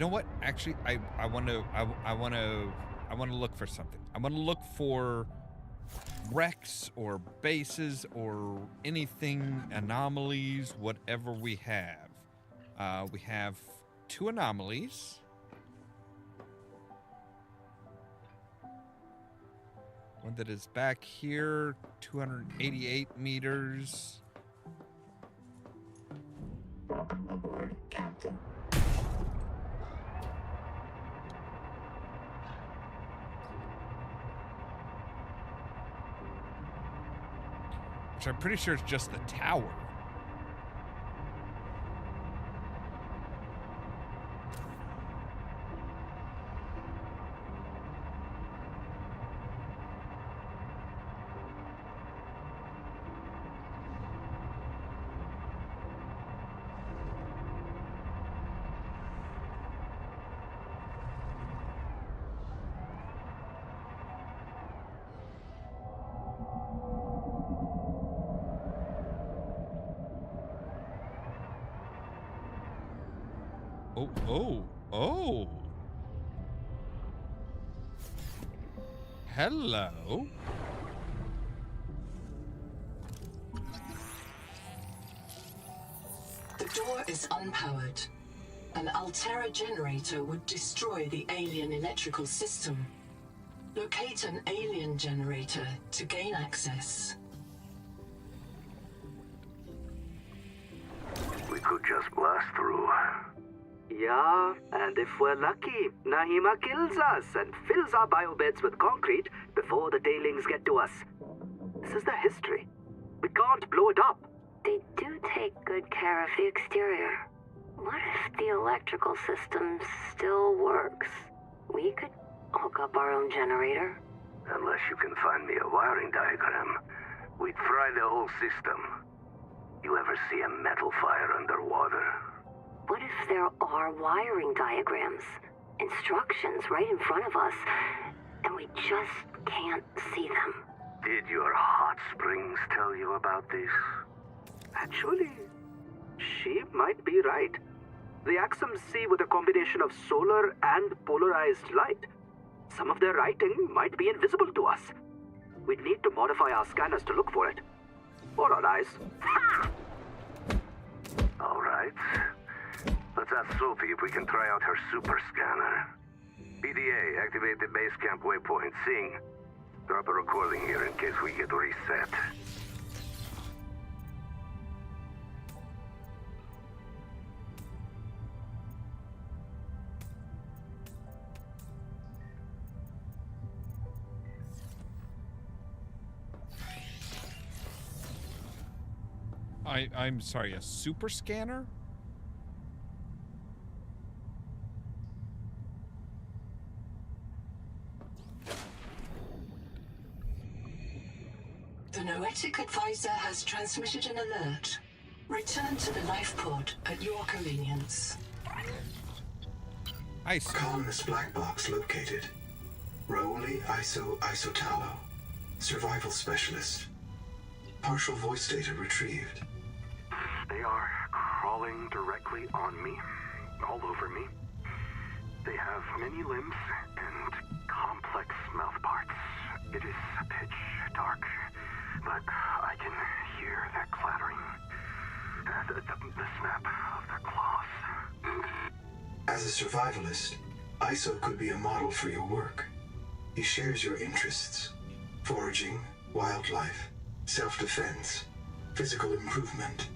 know what? Actually, I want to look for something. I want to look for wrecks or bases or anything, anomalies, whatever we have. We have 2 anomalies. One that is back here, 288 meters. Welcome aboard, Captain. Which I'm pretty sure is just the tower. Oh. Hello. The door is unpowered. An Altera generator would destroy the alien electrical system. Locate an alien generator to gain access. We could just blast through. Yeah, and if we're lucky, Nahima kills us and fills our biobeds with concrete before the tailings get to us. This is the history. We can't blow it up. They do take good care of the exterior. What if the electrical system still works? We could hook up our own generator. Unless you can find me a wiring diagram, we'd fry the whole system. You ever see a metal fire underwater? What if there are wiring diagrams, instructions right in front of us, and we just can't see them? Did your hot springs tell you about this? Actually, she might be right. The Axums see with a combination of solar and polarized light. Some of their writing might be invisible to us. We'd need to modify our scanners to look for it. Or our eyes. All right. Let's ask Sophie if we can try out her super scanner. PDA, activate the base camp waypoint. Sing. Drop a recording here in case we get reset. I'm sorry, a super scanner? The Noetic Advisor has transmitted an alert. Return to the life pod at your convenience. I see. Colonist black box located. Rauli Isotalo, survival specialist. Partial voice data retrieved. They are crawling directly on me, all over me. They have many limbs and complex mouth parts. It is pitch dark, but I can hear their clattering, the snap of their claws. As a survivalist, Iso could be a model for your work. He shares your interests: foraging, wildlife, self-defense, physical improvement,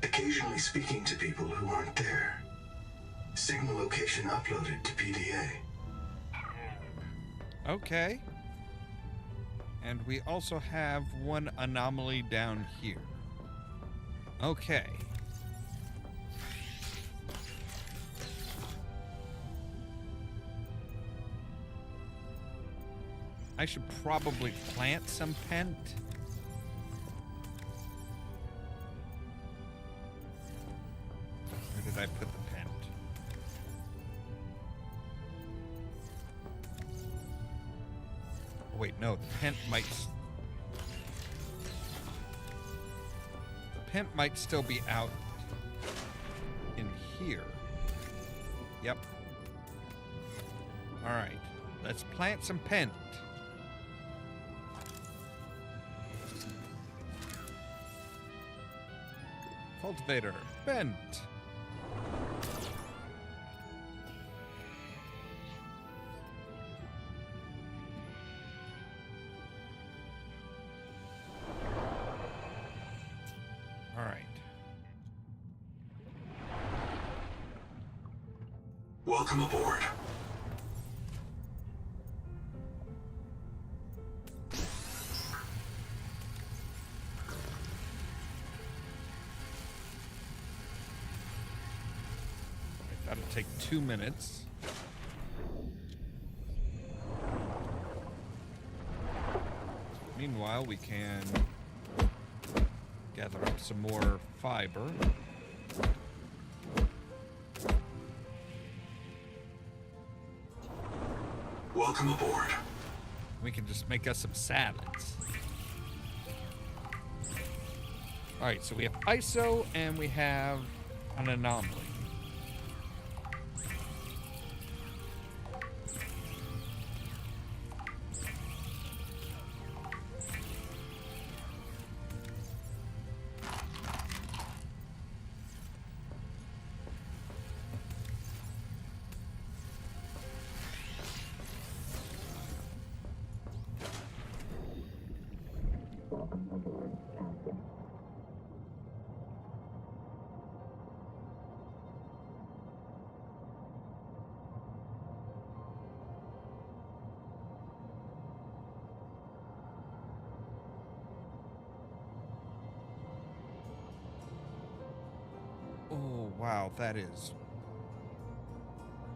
occasionally speaking to people who aren't there. Signal location uploaded to PDA. Okay. And we also have one anomaly down here. Okay. I should probably plant some pent. Where did I put the pent? Oh, wait, no, the pent might... The pent might still be out in here. Yep. All right. Let's plant some pent. Cultivator, bent. All right. Welcome aboard. That'll take 2 minutes. Meanwhile, we can gather up some more fiber. Welcome aboard. We can just make us some salads. Alright, so we have ISO and we have an anomaly. Oh, wow, that is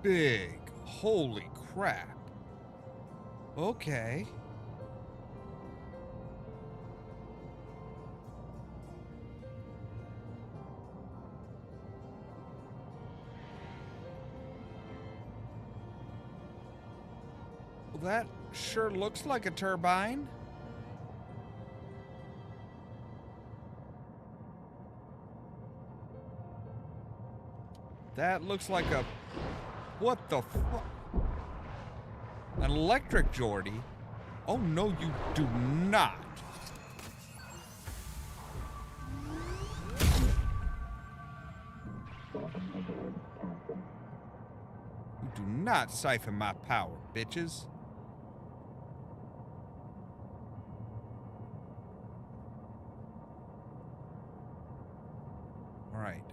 big. Holy crap. Okay. Well, that sure looks like a turbine. That looks like a... What the fuck? An electric Geordie? Oh, no, you do not. You do not siphon my power, bitches. All right.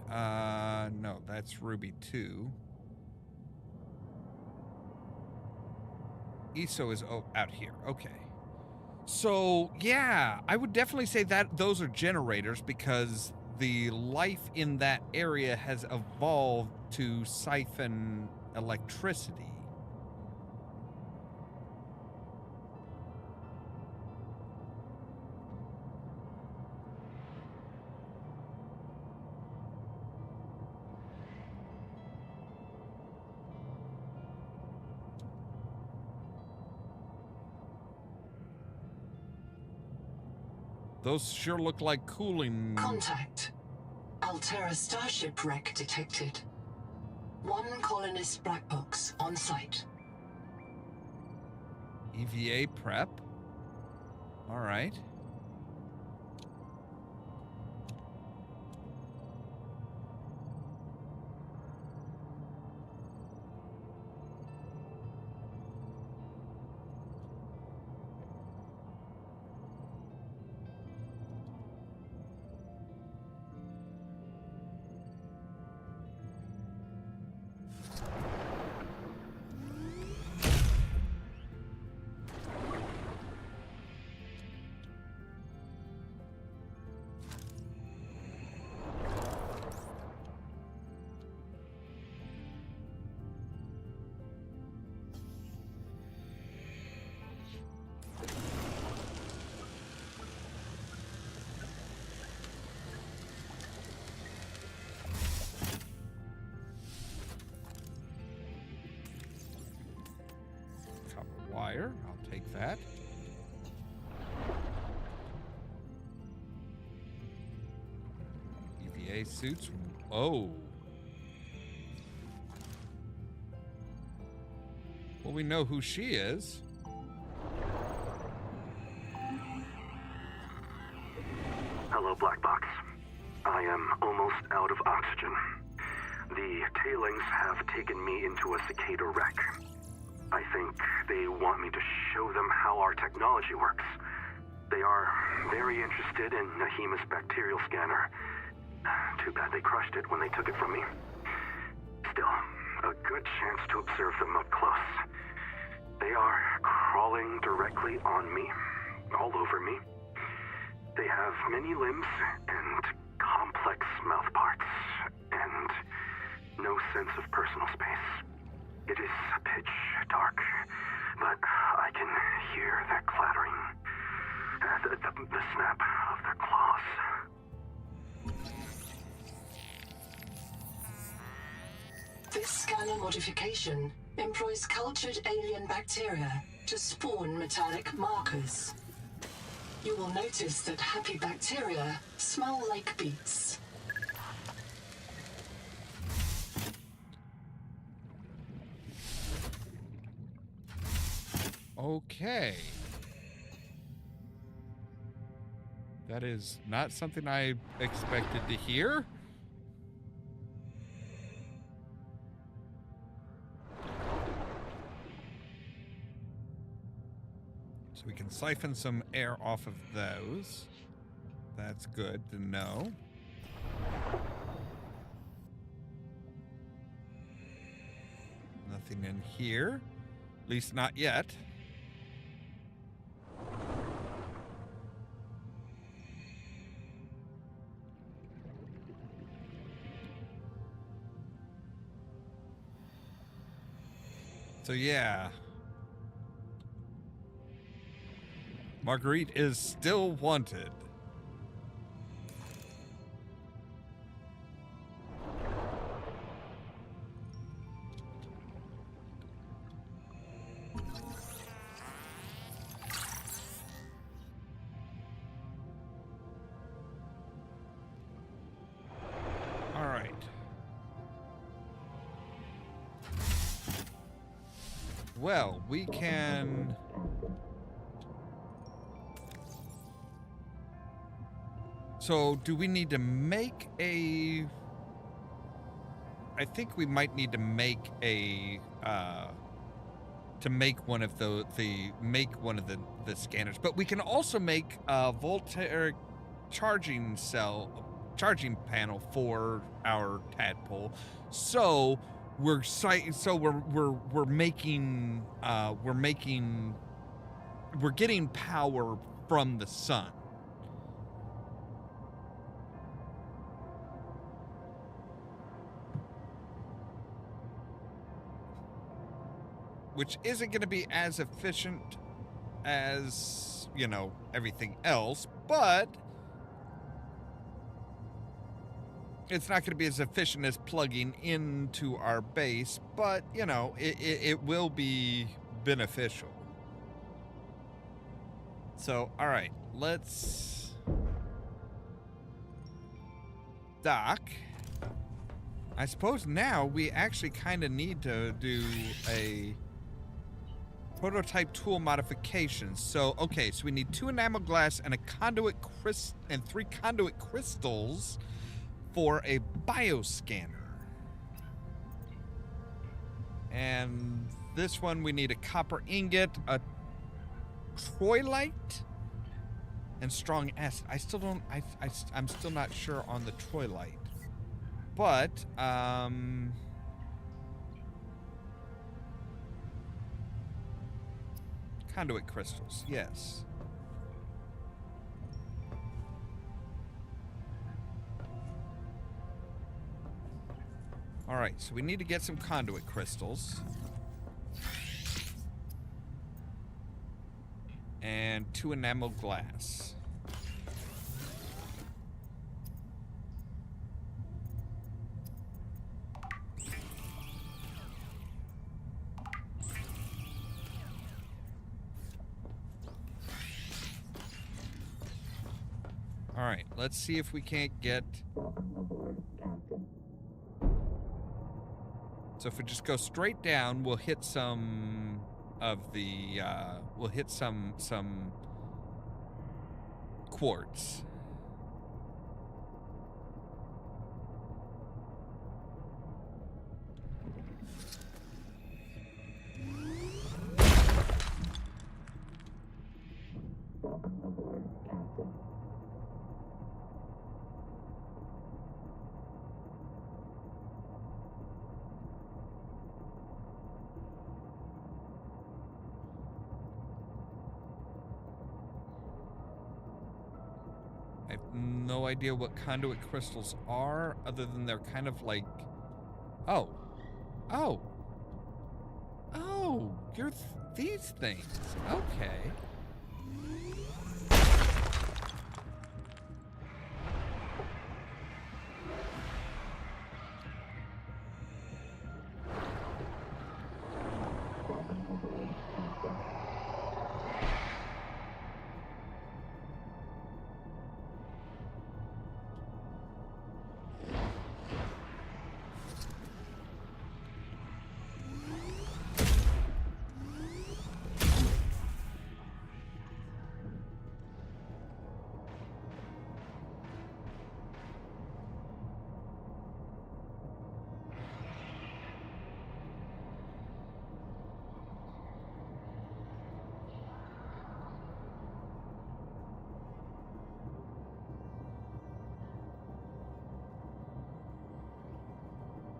No, that's Ruby 2. ESO is out here. Okay. So, yeah, I would definitely say that those are generators because the life in that area has evolved to siphon electricity. Those sure look like cooling... Contact. Altera starship wreck detected. 1 colonist black box on site. EVA prep. All right. Wire. I'll take that. EVA suits. Oh. Well, we know who she is. Hello, Black Box. I am almost out of oxygen. The tailings have taken me into a cicada wreck. I think they want me to show them how our technology works. They are very interested in Nahima's bacterial scanner. Too bad they crushed it when they took it from me. Still, a good chance to observe them up close. They are crawling directly on me, all over me. They have many limbs and complex mouth parts, and no sense of personal space. It is pitch dark, but I can hear their clattering, the snap of their claws. This scanner modification employs cultured alien bacteria to spawn metallic markers. You will notice that happy bacteria smell like beets. Okay. That is not something I expected to hear. So we can siphon some air off of those. That's good to know. Nothing in here. At least not yet. So yeah. Marguerite is still wanted. All right. Well, we can... So, do we need to make a... I think we might need to make a, to make one of the scanners. But we can also make a voltaic charging panel for our tadpole. So we're getting power from the sun. Which isn't going to be as efficient as, you know, everything else, but it's not going to be as efficient as plugging into our base, but, you know, it will be beneficial. So, all right, let's dock. I suppose now we actually kind of need to do a prototype tool modifications. So, okay, so we need 2 enamel glass and and 3 conduit crystals for a bioscanner. And this one we need a copper ingot, a troilite, and strong acid. I still don't, I'm still not sure on the troilite. But, conduit crystals, yes. All right, so we need to get some conduit crystals. And 2 enamel glass. All right, let's see if we can't get... So if we just go straight down, we'll hit some of the we'll hit some quartz. I have no idea what conduit crystals are, other than they're kind of like... Oh. Oh. Oh, you're these things. Okay.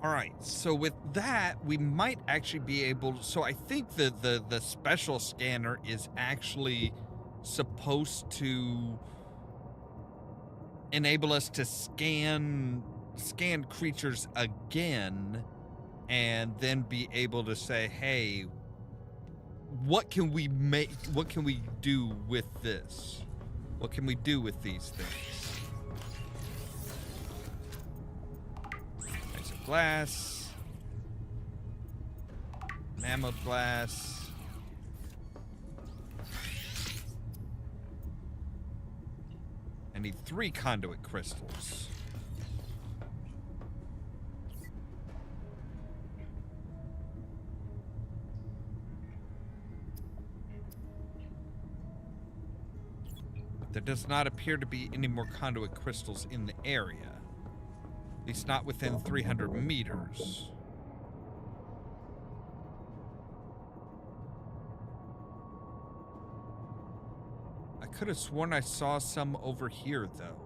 All right, so with that, we might actually be able... So I think the special scanner is actually supposed to enable us to scan creatures again, and then be able to say, hey, what can we do with this? What can we do with these things? Glass, mammoth glass, I need 3 conduit crystals. But there does not appear to be any more conduit crystals in the area. At least not within 300 meters. I could have sworn I saw some over here, though.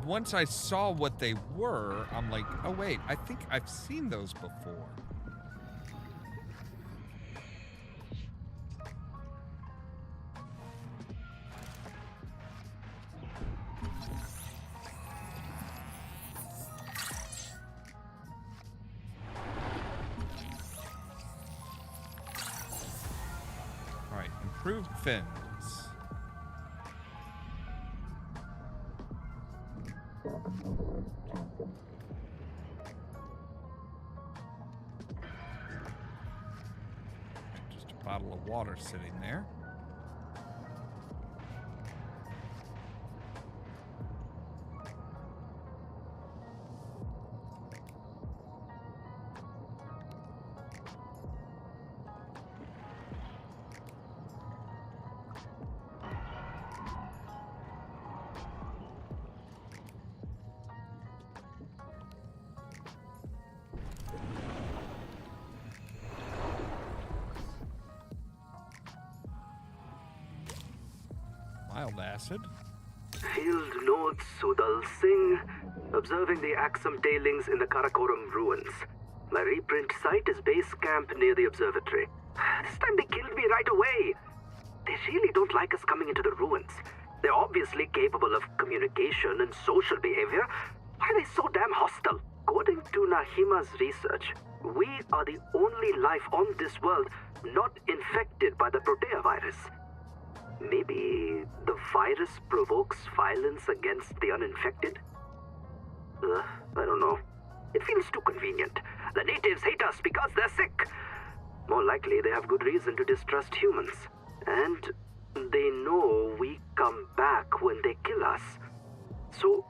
Once I saw what they were, I'm like, oh wait, I think I've seen those before. All right, improved fins. Just a bottle of water sitting there. Mild acid. Field Note Sudal Singh, observing the Axum tailings in the Karakoram ruins. My reprint site is base camp near the observatory. This time they killed me right away. They really don't like us coming into the ruins. They're obviously capable of communication and social behavior. Why are they so damn hostile? According to Nahima's research, We are the only life on this world not infected by the Protea virus. Maybe the virus provokes violence against the uninfected? I don't know. It feels too convenient. The natives hate us because they're sick. More likely, they have good reason to distrust humans. And they know we come back when they kill us. So,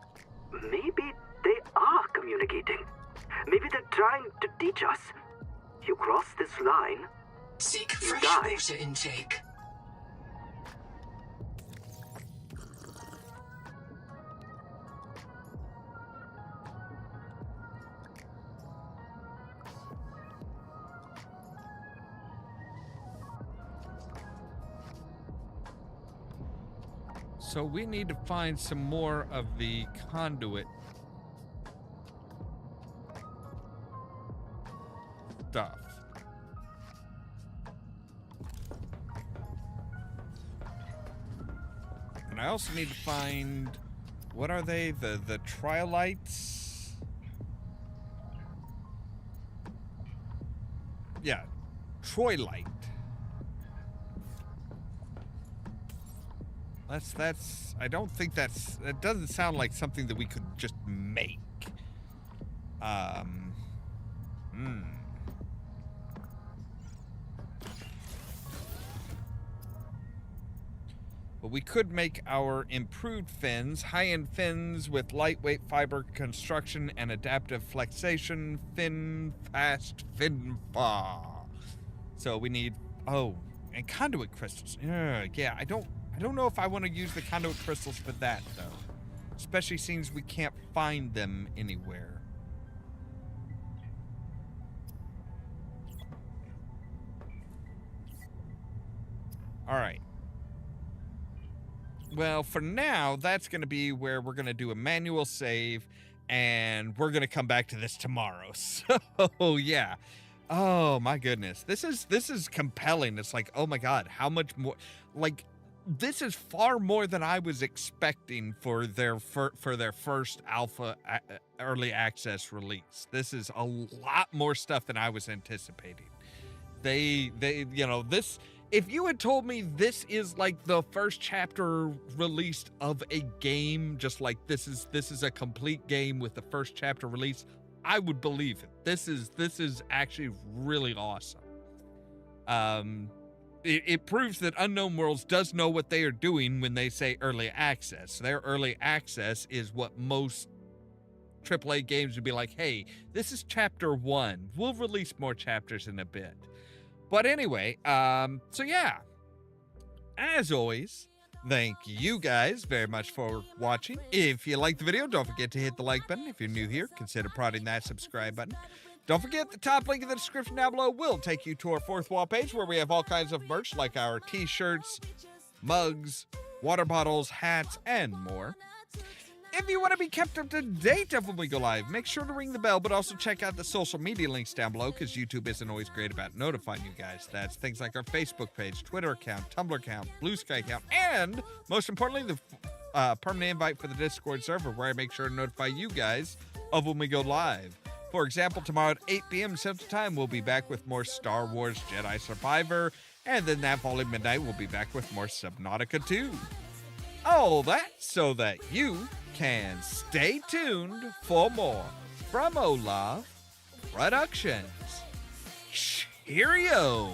maybe they are communicating. Maybe they're trying to teach us. You cross this line, Seek you fresh die. water intake. So we need to find some more of the conduit stuff. And I also need to find, what are they? The triolites? Yeah, troilite. That's, I don't think that doesn't sound like something that we could just make. But we could make our improved fins, high-end fins with lightweight fiber construction and adaptive flexation, fin fast fin fa. So we need, oh, and conduit crystals. Yeah, I don't know if I want to use the conduit crystals for that, though. Especially since we can't find them anywhere. Alright. Well, for now, that's going to be where we're going to do a manual save, and we're going to come back to this tomorrow. So, yeah. Oh, my goodness. This is compelling. It's like, oh my god, how much more... Like, this is far more than I was expecting for their first alpha early access release. This is a lot more stuff than I was anticipating. They you know, this, if you had told me this is like the first chapter released of a game, just like this is a complete game with the first chapter release, I would believe it. This is actually really awesome. It proves that Unknown Worlds does know what they are doing when they say early access. Their early access is what most AAA games would be like, hey, this is chapter 1. We'll release more chapters in a bit. But anyway, so yeah. As always, thank you guys very much for watching. If you liked the video, don't forget to hit the like button. If you're new here, consider prodding that subscribe button. Don't forget, the top link in the description down below will take you to our fourth wall page where we have all kinds of merch like our t-shirts, mugs, water bottles, hats, and more. If you want to be kept up to date of when we go live, make sure to ring the bell, but also check out the social media links down below because YouTube isn't always great about notifying you guys. That's things like our Facebook page, Twitter account, Tumblr account, Blue Sky account, and most importantly, the permanent invite for the Discord server where I make sure to notify you guys of when we go live. For example, tomorrow at 8 p.m. Central Time, we'll be back with more Star Wars Jedi Survivor, and then that following midnight, we'll be back with more Subnautica 2. All that so that you can stay tuned for more from Ollamh Productions. Cheerio!